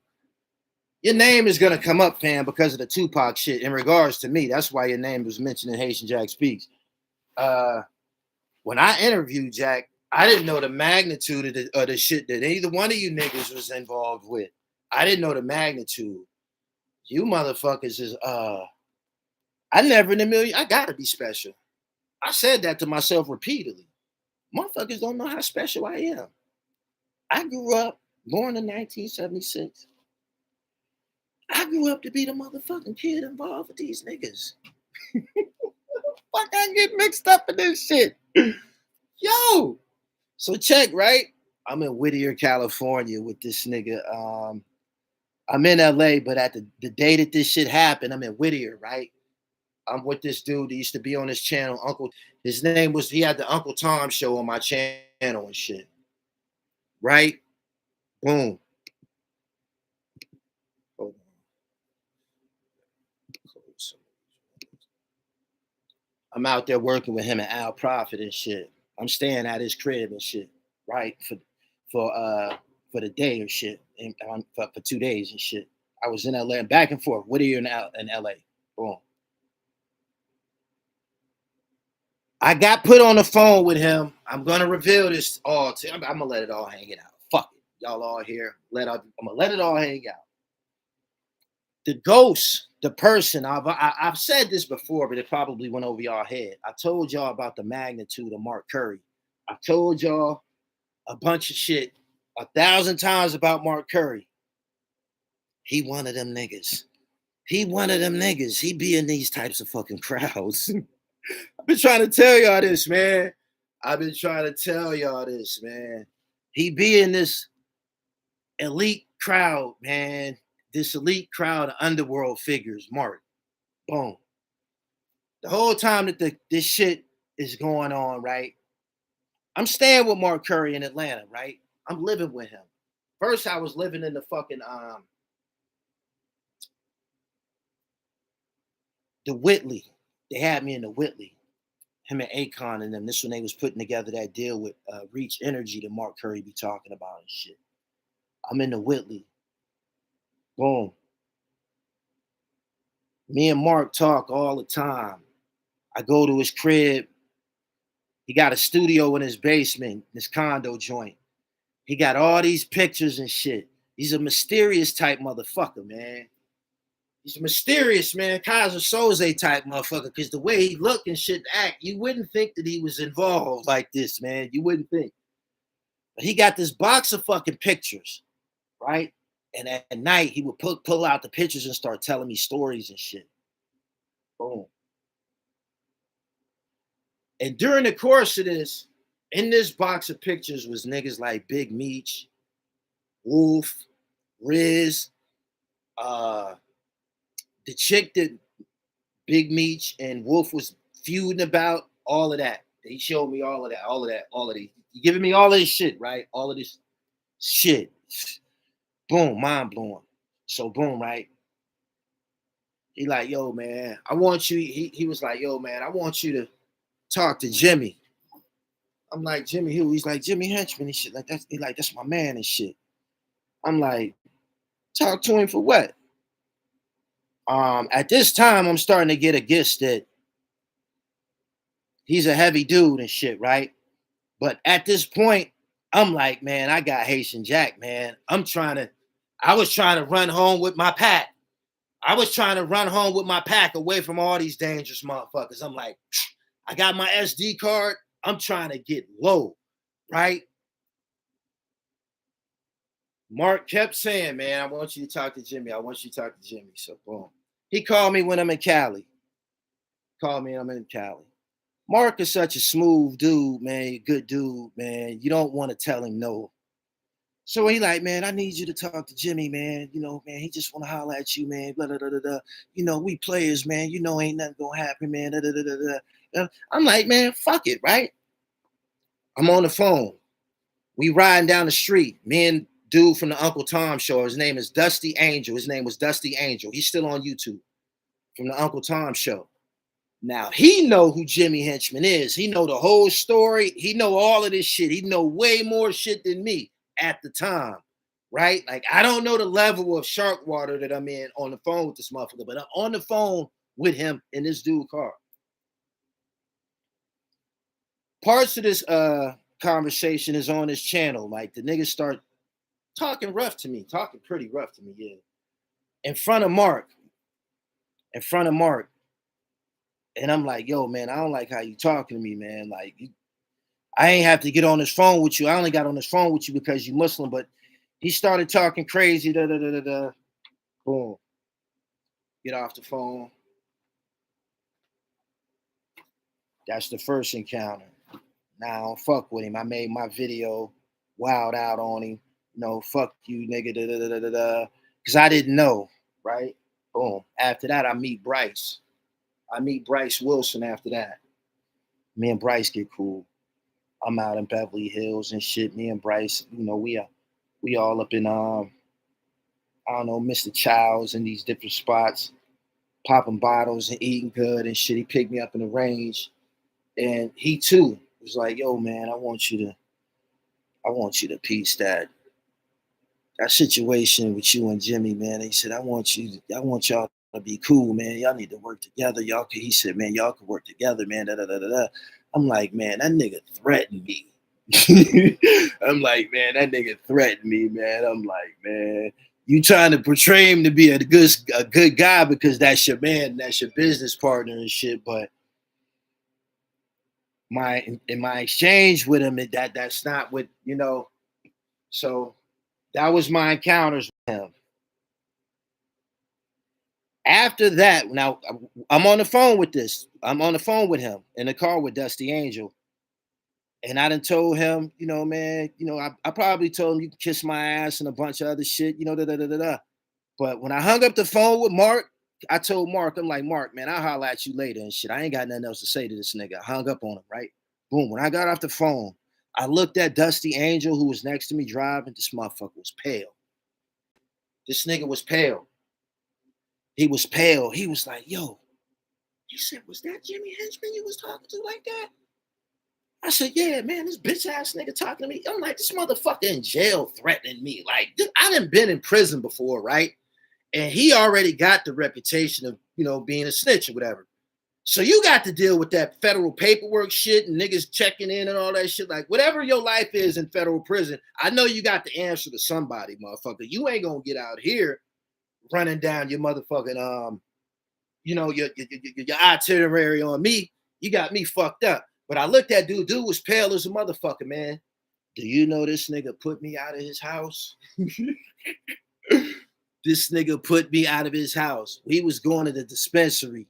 Your name is going to come up, fam, because of the Tupac shit. In regards to me, that's why your name was mentioned in Haitian Jack Speaks. When I interviewed Jack, I didn't know the magnitude of the shit that either one of you niggas was involved with. I didn't know the magnitude. You motherfuckers is, I never in a million, I gotta be special. I said that to myself repeatedly. Motherfuckers don't know how special I am. I grew up, born in 1976. I grew up to be the motherfucking kid involved with these niggas. Fuck, I get mixed up in this shit. Yo. So check, right? I'm in Whittier, California with this nigga. I'm in LA, but at the day that this shit happened, I'm in Whittier, right? I'm with this dude that used to be on this channel, Uncle. His name was, he had the Uncle Tom show on my channel and shit. Right? Boom. Hold on. I'm out there working with him and Al Prophet and shit. I'm staying at his crib and shit, right? For the day or shit, and for 2 days and shit. I was in LA, back and forth, Whittier and LA. Boom. I got put on the phone with him. I'm gonna reveal this all to him. I'm gonna let it all hang it out. Fuck it. Y'all all here. I'm gonna let it all hang out. the ghost, the person, I've said this before, but it probably went over y'all head. I told y'all about the magnitude of Mark Curry. I told y'all a bunch of shit 1,000 times about Mark Curry. He one of them niggas. He one of them niggas. He be in these types of fucking crowds. I've been trying to tell y'all this, man. I've been trying to tell y'all this, man. He be in this elite crowd, man. This elite crowd of underworld figures, Mark. Boom. The whole time that this shit is going on, right? I'm staying with Mark Curry in Atlanta, right? I'm living with him. First, I was living in the fucking the Whitley. They had me in the Whitley. Him and Akon and them. This when they was putting together that deal with Reach Energy that Mark Curry be talking about and shit. I'm in the Whitley. Boom. Me and Mark talk all the time. I go to his crib. He got a studio in his basement, his condo joint. He got all these pictures and shit. He's a mysterious type motherfucker, man. He's a mysterious, man. Kaiser Soze type motherfucker. Because the way he look and shit act, you wouldn't think that he was involved like this, man. You wouldn't think. But he got this box of fucking pictures, right? And at night, he would pull out the pictures and start telling me stories and shit. Boom. And during the course of this, in this box of pictures was niggas like Big Meech, Wolf, Riz, the chick that Big Meech and Wolf was feuding about, all of that. They showed me all of that, all of these. You giving me all of this shit, right? All of this shit. Boom, mind blowing. So boom, right? He like, yo, man, I want you. He was like, yo, man, I want you to talk to Jimmy. I'm like, Jimmy who? He's like, Jimmy Henchman and shit. Like that's he like, that's my man and shit. I'm like, talk to him for what? At this time, I'm starting to get a gist that he's a heavy dude and shit, right? But at this point, I'm like, man, I got Haitian Jack, man. I was trying to run home with my pack. I was trying to run home with my pack away from all these dangerous motherfuckers. I'm like, I got my SD card. I'm trying to get low, right? Mark kept saying, man, I want you to talk to Jimmy. I want you to talk to Jimmy. So boom. He called me when I'm in Cali. Called me, I'm in Cali. Mark is such a smooth dude, man. Good dude, man. You don't want to tell him no. So he like, man, I need you to talk to Jimmy, man. You know, man, he just want to holler at you, man. Blah, blah, blah, blah, blah. You know, we players, man. You know, ain't nothing gonna happen, man. Da, da, da, da, da. I'm like, man, fuck it, right? I'm on the phone. We riding down the street. Me and dude from the Uncle Tom show. His name is Dusty Angel. His name was Dusty Angel. He's still on YouTube from the Uncle Tom show. Now he know who Jimmy Henchman is. He know the whole story. He know all of this shit. He know way more shit than me at the time, right? Like I don't know the level of shark water that I'm in on the phone with this motherfucker, but I'm on the phone with him in this dude car. Parts of this conversation is on his channel. Like the niggas start talking rough to me, talking pretty rough to me, yeah. In front of Mark. And I'm like, yo, man, I don't like how you talking to me, man. Like, I ain't have to get on this phone with you. I only got on this phone with you because you Muslim, but he started talking crazy, da da da da da. Boom. Get off the phone. That's the first encounter. Now I don't fuck with him. I made my video wild out on him. No, fuck you, nigga, da da da da da. Because I didn't know, right? Boom. After that, I meet Bryce. I meet Bryce Wilson after that. Me and Bryce get cool. I'm out in Beverly Hills and shit. Me and Bryce, you know, we all up in I don't know, Mr. Child's in these different spots, popping bottles and eating good and shit. He picked me up in the range, and he too was like, "Yo, man, I want you to piece that situation with you and Jimmy, man." He said, I want y'all to be cool, man. Y'all need to work together. He said, man, y'all can work together, man. Da, da, da, da, da. I'm like, man, that nigga threatened me. I'm like, man, that nigga threatened me, man. I'm like, man, you trying to portray him to be a good guy because that's your man, that's your business partner and shit. But in my exchange with him, that's not what, you know. So that was my encounters with him. After that, now I'm on the phone with this. I'm on the phone with him in the car with Dusty Angel. And I done told him, you know, man, you know, I probably told him you can kiss my ass and a bunch of other shit, you know, da. But when I hung up the phone with Mark, I told Mark, I'm like, Mark, man, I'll holler at you later and shit. I ain't got nothing else to say to this nigga. I hung up on him, right? Boom. When I got off the phone, I looked at Dusty Angel, who was next to me driving. This motherfucker was pale. This nigga was pale. He was pale. He was like, yo, he said, was that Jimmy Henchman you was talking to like that? I said, yeah, man, this bitch ass nigga talking to me. I'm like, this motherfucker in jail threatening me. Like, I done been in prison before, right? And he already got the reputation of, you know, being a snitch or whatever. So you got to deal with that federal paperwork shit and niggas checking in and all that shit. Like, whatever your life is in federal prison, I know you got the answer to somebody, motherfucker. You ain't gonna get out here running down your motherfucking, you know, your itinerary on me. You got me fucked up. But I looked at dude was pale as a motherfucker, man. Do you know this nigga put me out of his house? This nigga put me out of his house. We was going to the dispensary,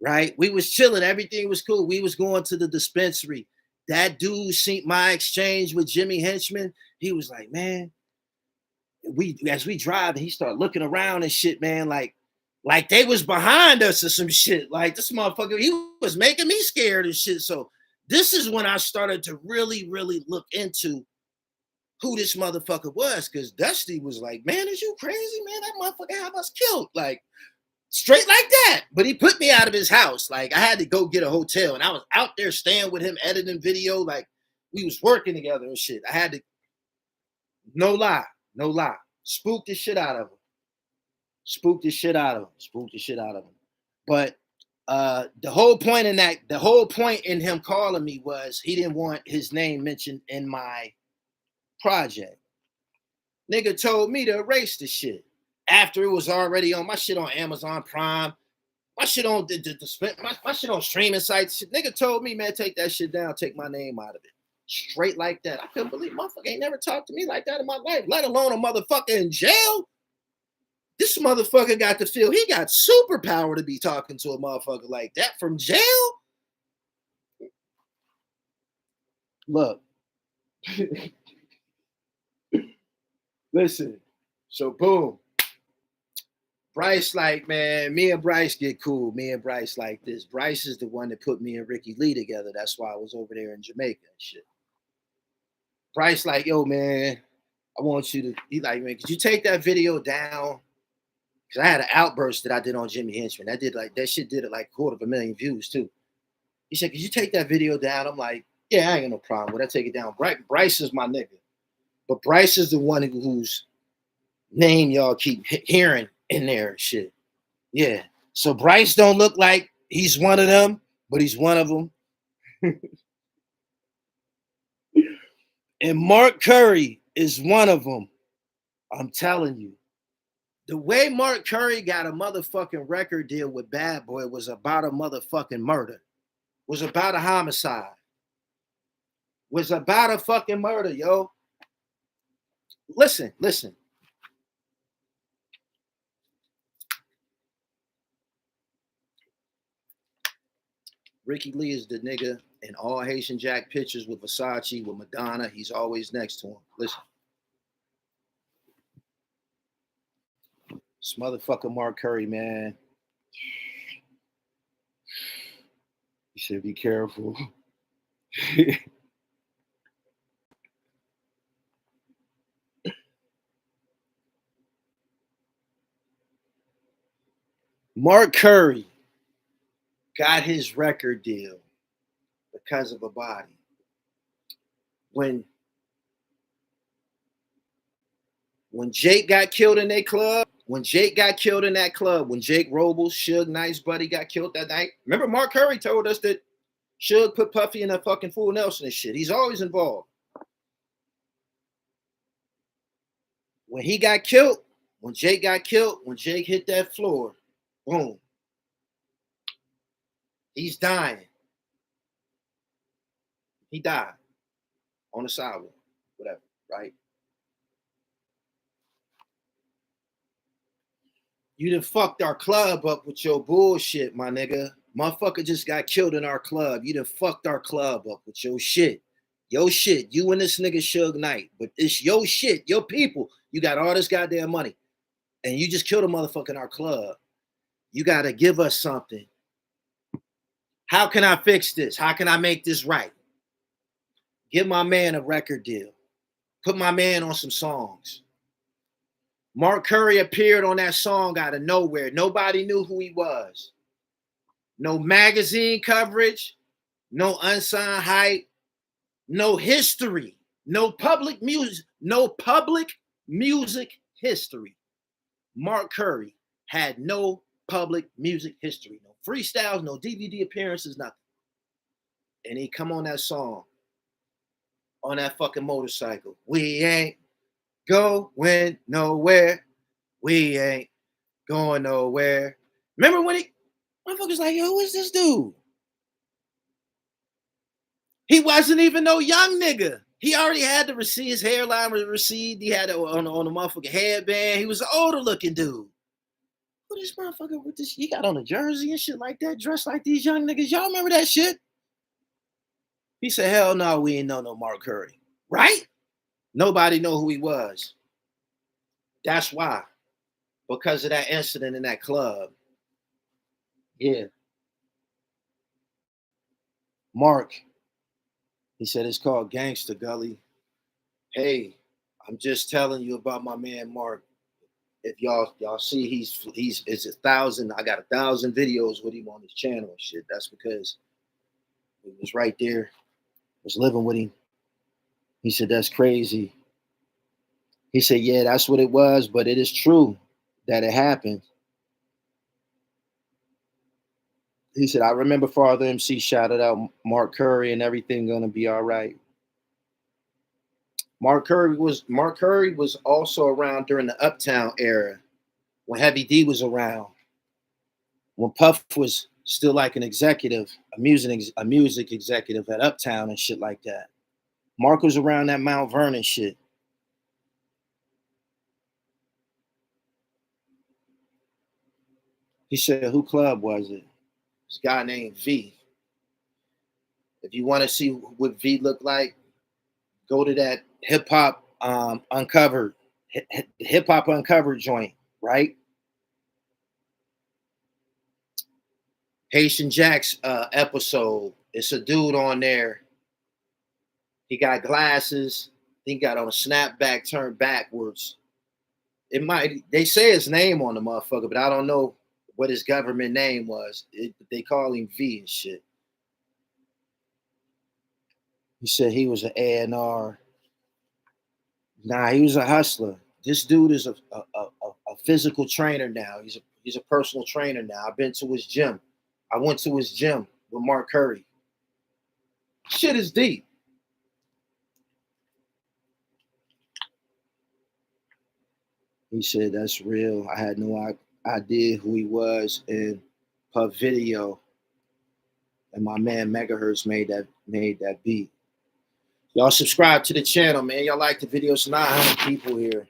right? We was chilling. Everything was cool. We was going to the dispensary. That dude seen my exchange with Jimmy Henchman. He was like, man, as we drive, and he started looking around and shit, man, like they was behind us or some shit. Like this motherfucker, he was making me scared and shit. So this is when I started to really, really look into who this motherfucker was, because Dusty was like, man, is you crazy, man? That motherfucker have us killed, like straight like that. But he put me out of his house. Like I had to go get a hotel, and I was out there staying with him, editing video, like we was working together and shit. I had to, no lie, spook the shit out of him. But the whole point in him calling me was he didn't want his name mentioned in my project. Nigga told me to erase the shit after it was already on my shit on Amazon Prime, my shit on my shit on streaming sites. Nigga told me, man, take that shit down, take my name out of it. Straight like that. I couldn't believe motherfucker ain't never talked to me like that in my life, let alone a motherfucker in jail. This motherfucker got to feel he got superpower to be talking to a motherfucker like that from jail. Look. Listen. So boom. Bryce like, man, me and Bryce get cool. Me and Bryce like this. Bryce is the one that put me and Ricky Lee together. That's why I was over there in Jamaica and shit. Bryce like, yo, man, I want you to, he like, man, could you take that video down? Because I had an outburst that I did on Jimmy Henchman. That shit did it like 250,000 views too. He said, could you take that video down? I'm like, yeah, I ain't got no problem with it. I take it down. Bryce is my nigga. But Bryce is the one whose name y'all keep hearing in there and shit. Yeah. So Bryce don't look like he's one of them, but he's one of them. And Mark Curry is one of them. I'm telling you. The way Mark Curry got a motherfucking record deal with Bad Boy was about a motherfucking murder. Was about a homicide. Was about a fucking murder, yo. Listen. Ricky Lee is the nigga in all Haitian Jack pictures with Versace, with Madonna. He's always next to him. Listen. This motherfucker Mark Curry, man. You should be careful. Mark Curry got his record deal because of a body. When Jake got killed in that club, when Jake Robles, Suge Knight's buddy, got killed that night. Remember, Mark Curry told us that Suge put Puffy in a fucking Full Nelson and shit. He's always involved. When he got killed, When Jake got killed, when Jake hit that floor, boom. He's dying. He died on the sidewalk, whatever, right? You done fucked our club up with your bullshit, my nigga. Motherfucker just got killed in our club. You done fucked our club up with your shit. Your shit. You and this nigga Suge Knight. But it's your shit, your people. You got all this goddamn money. And you just killed a motherfucker in our club. You got to give us something. How can I fix this? How can I make this right? Give my man a record deal. Put my man on some songs. Mark Curry appeared on that song out of nowhere. Nobody knew who he was. No magazine coverage, no unsigned hype, no history, no public music history. Mark Curry had no public music history, no freestyles, no DVD appearances, nothing. And he come on that song on that fucking motorcycle. We ain't going nowhere. We ain't going nowhere. Remember when motherfuckers like, yo, who is this dude? He wasn't even no young nigga. He already had to recede. His hairline was receded. He had it on the motherfucking headband. He was an older looking dude. Who this motherfucker with this? He got on a jersey and shit like that, dressed like these young niggas. Y'all remember that shit? He said, hell no, we ain't know no Mark Curry. Right? Nobody know who he was. That's why. Because of that incident in that club. Yeah. Mark, he said, it's called Gangster, Gully. Hey, I'm just telling you about my man Mark. If y'all see it's 1,000, I got 1,000 videos with him on his channel and shit. That's because he was right there, was living with him. He said, that's crazy. He said, yeah, that's what it was, but it is true that it happened. He said, I remember Father MC shouted out Mark Curry and everything gonna be all right. Mark Curry was also around during the Uptown era when Heavy D was around, when Puff was still like an executive, a music executive at Uptown and shit like that. Mark was around that Mount Vernon shit. He said, who club was it? This guy named V. If you want to see what V looked like, go to that hip hop uncovered joint, right? Haitian Jack's episode. It's a dude on there. He got glasses. He got on a snapback turned backwards. They say his name on the motherfucker, but I don't know what his government name was. They call him V and shit. He said he was an A&R. Nah, he was a hustler. This dude is a physical trainer now. He's a personal trainer now. I've been to his gym. I went to his gym with Mark Curry. Shit is deep. He said, that's real. I had no idea who he was in Puff Video. And my man Megahertz made that beat. Y'all subscribe to the channel, man. Y'all like the videos. 900 people here.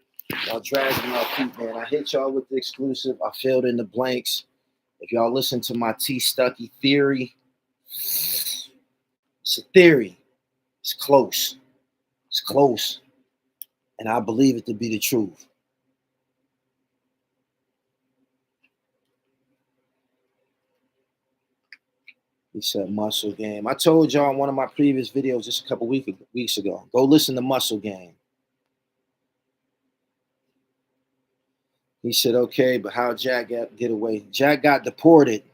Y'all dragging y'all feet, man. I hit y'all with the exclusive. I filled in the blanks. If y'all listen to my T Stucky theory, it's a theory. It's close. It's close. And I believe it to be the truth. He said Muscle Game. I told y'all in one of my previous videos just a couple weeks ago. Go listen to Muscle Game. He said, okay, but how Jack get away? Jack got deported.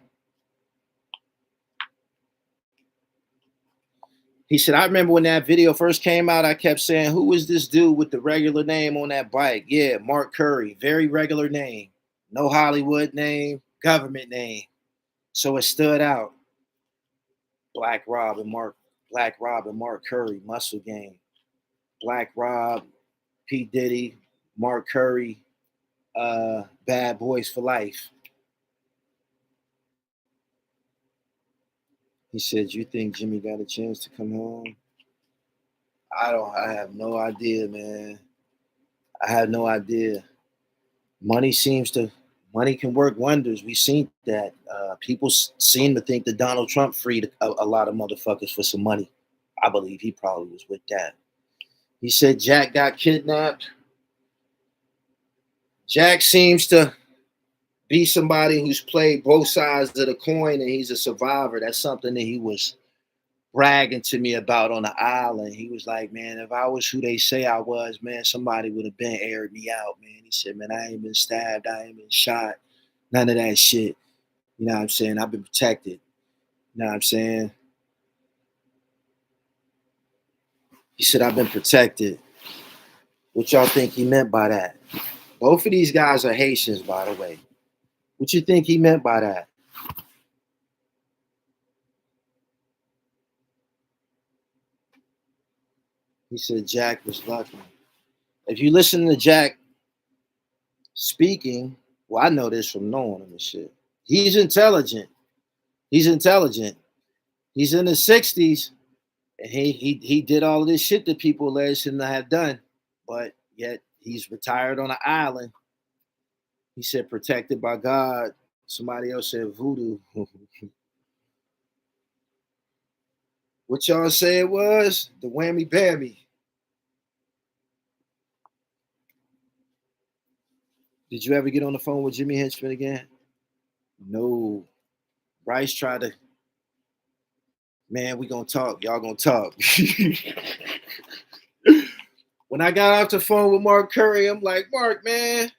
He said, I remember when that video first came out, I kept saying, who is this dude with the regular name on that bike? Yeah, Mark Curry. Very regular name. No Hollywood name, government name. So it stood out. Black Rob and Mark Curry, Muscle Game. Black Rob, P. Diddy, Mark Curry, Bad Boys for Life. He said, "You think Jimmy got a chance to come home?" I have no idea, man. I have no idea. Money can work wonders. We seen that. People seem to think that Donald Trump freed a lot of motherfuckers for some money. I believe he probably was with that. He said Jack got kidnapped. Jack seems to be somebody who's played both sides of the coin, and he's a survivor. That's something that he was bragging to me about on the island. He was like, "Man, if I was who they say I was, man, somebody would have been aired me out, man." He said, "Man, I ain't been stabbed, I ain't been shot, none of that shit. You know what I'm saying? I've been protected." You know what I'm saying? He said, "I've been protected." What y'all think he meant by that? Both of these guys are Haitians, by the way. What you think he meant by that? He said Jack was lucky. If you listen to Jack speaking, well, I know this from knowing him and shit. He's intelligent. He's intelligent. He's in the 60s, and he did all of this shit that people alleged him to have done, but yet he's retired on an island. He said protected by God. Somebody else said voodoo. What y'all say it was? The whammy bammy. Did you ever get on the phone with Jimmy Henchman again? No. Bryce tried to, man, we gonna talk. Y'all gonna talk. When I got off the phone with Mark Curry, I'm like, "Mark, man."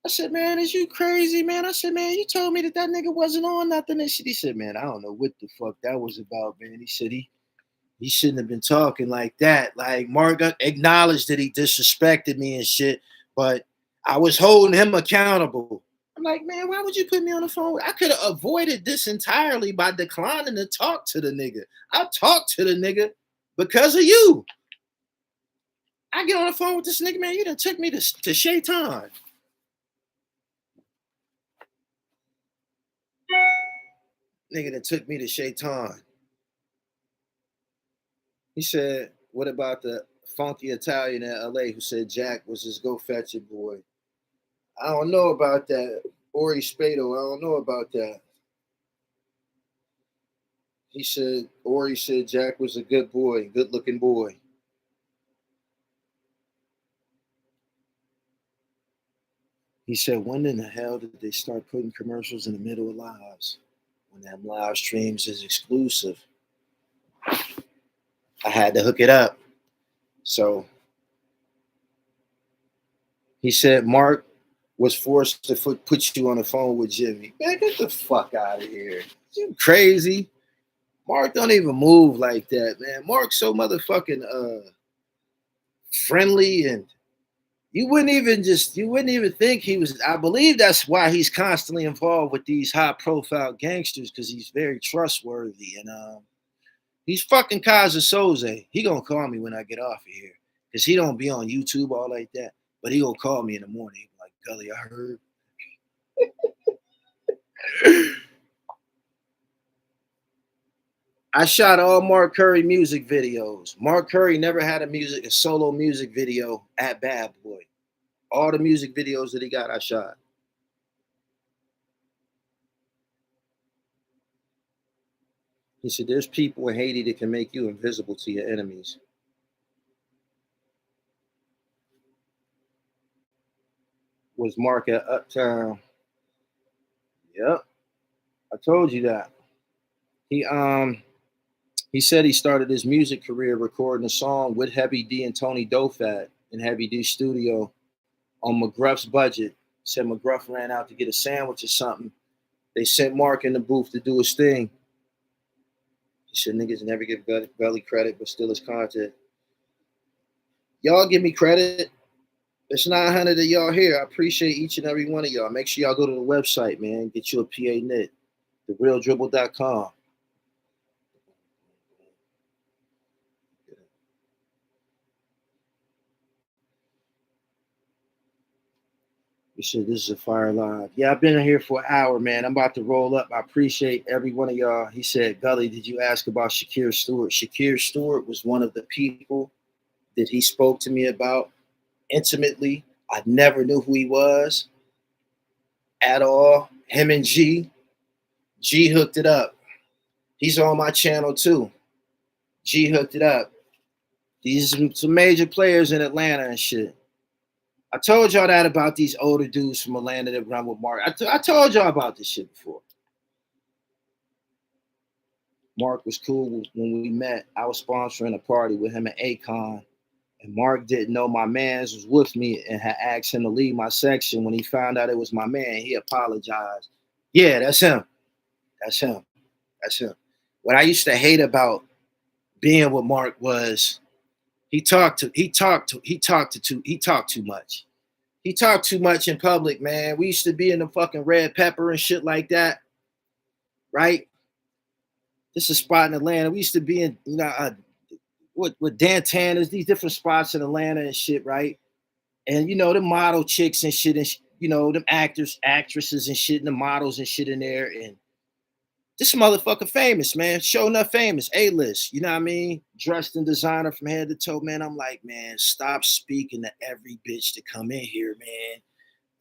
I said, "Man, is you crazy, man?" I said, "Man, you told me that nigga wasn't on nothing and shit." He said, "Man, I don't know what the fuck that was about, man." He said he shouldn't have been talking like that. Like, Mark acknowledged that he disrespected me and shit, but I was holding him accountable. I'm like, "Man, why would you put me on the phone? I could have avoided this entirely by declining to talk to the nigga. I talked to the nigga because of you. I get on the phone with this nigga, man. You done took me to Shaitan. Nigga that took me to Shaitan." He said, "What about the funky Italian in LA who said Jack was his go fetch it boy?" I don't know about that. Ori Spado, I don't know about that. Ori said Jack was a good boy, good looking boy. He said, "When in the hell did they start putting commercials in the middle of lives? When them live streams is exclusive." I had to hook it up. So he said Mark was forced to put you on the phone with Jimmy. Man, get the fuck out of here. You crazy? Mark don't even move like that, man. Mark's so motherfucking friendly, and you wouldn't even think he was. I believe that's why he's constantly involved with these high profile gangsters, because he's very trustworthy. And he's fucking Kaiser Soze. He gonna call me when I get off of here, because he don't be on YouTube all like that. But he gonna call me in the morning. He be like, "Gully, I heard." I shot all Mark Curry music videos. Mark Curry never had a solo music video at Bad Boy. All the music videos that he got, I shot. He said, "There's people in Haiti that can make you invisible to your enemies." Was Mark at Uptown? Yep, I told you that. He he said he started his music career recording a song with Heavy D and Tony Dofat in Heavy D studio on McGruff's budget. Said McGruff ran out to get a sandwich or something. They sent Mark in the booth to do his thing. He said niggas never give Gully credit, but still his content. Y'all give me credit. It's 900 of y'all here. I appreciate each and every one of y'all. Make sure y'all go to the website, man. Get you a PA knit, therealdribble.com. Shit, this is a fire live. Yeah, I've been in here for an hour, man. I'm about to roll up. I appreciate every one of y'all. He said, Gully, did you ask about Shakir Stewart? Shakir Stewart was one of the people that he spoke to me about intimately. I never knew who he was at all. Him and G hooked it up. He's on my channel too. G hooked it up. These are some major players in Atlanta and shit. I told y'all that about these older dudes from Atlanta that run with Mark. I told y'all about this shit before. Mark was cool when we met. I was sponsoring a party with him and Akon. And Mark didn't know my mans was with me and had asked him to leave my section. When he found out it was my man, he apologized. Yeah, that's him. That's him. That's him. What I used to hate about being with Mark was he talked too much. He talked too much in public, man. We used to be in the fucking Red Pepper and shit like that, right? This is a spot in Atlanta. We used to be in, with Dan Tanner's, these different spots in Atlanta and shit, right? And the model chicks and shit, and them actresses and shit, and the models and shit in there. And this motherfucker famous, man. Sure enough famous, A-list. You know what I mean? Dressed in designer from head to toe, man. I'm like, man, stop speaking to every bitch to come in here, man.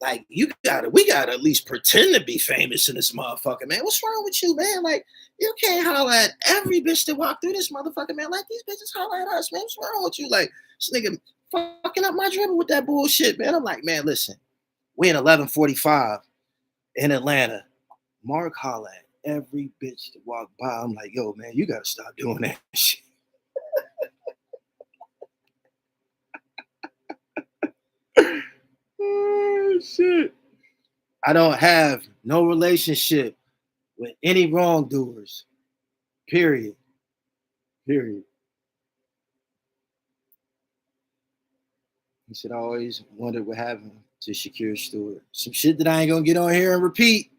Like, we gotta at least pretend to be famous in this motherfucker, man. What's wrong with you, man? Like, you can't holler at every bitch that walk through this motherfucker, man. Like, these bitches holler at us, man. What's wrong with you? Like, this nigga fucking up my dribble with that bullshit, man. I'm like, man, listen, we in 1145 in Atlanta. Mark holler at every bitch that walk by. I'm like, yo, man, you gotta stop doing that shit. Oh, shit. I don't have no relationship with any wrongdoers. Period. He said, I always wondered what happened to Shakir Stewart. Some shit that I ain't gonna get on here and repeat.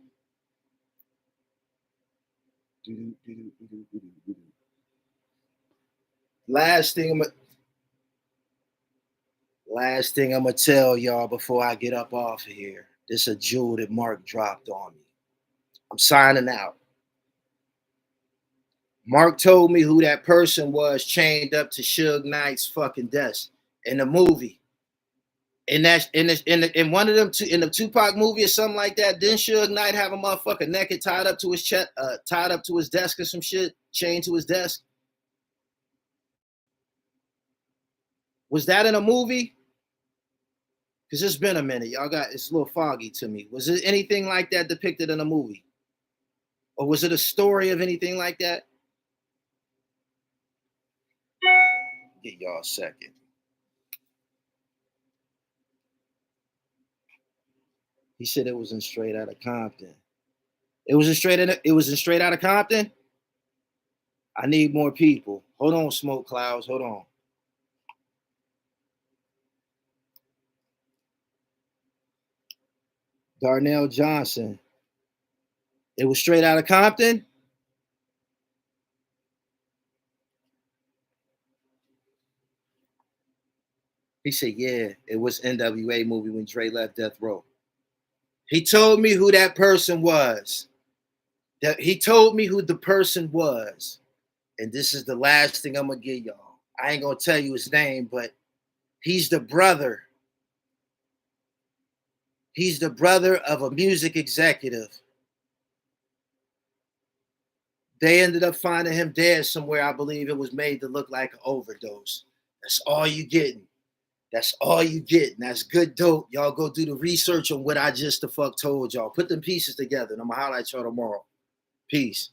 Last thing I'm gonna tell y'all before I get up off of here. This is a jewel that Mark dropped on me. I'm signing out. Mark told me who that person was chained up to Suge Knight's fucking desk in the movie. In one of them in the Tupac movie or something like that, didn't Suge Knight have a motherfucker naked tied up to his chest, tied up to his desk or some shit, chained to his desk? Was that in a movie? Because it's been a minute. It's a little foggy to me. Was it anything like that depicted in a movie? Or was it a story of anything like that? Get y'all a second. He said it was in Straight Outta Compton. It was in Straight Outta Compton? I need more people. Hold on, Smoke Clouds. Hold on. Darnell Johnson. It was Straight Outta Compton? He said, yeah, it was NWA movie when Dre left Death Row. He told me who that person was. He told me who the person was. And this is the last thing I'm going to give y'all. I ain't going to tell you his name, but he's the brother. He's the brother of a music executive. They ended up finding him dead somewhere. I believe it was made to look like an overdose. That's all you getting. That's all you get. And that's good dope. Y'all go do the research on what I just the fuck told y'all. Put them pieces together and I'm going to highlight y'all tomorrow. Peace.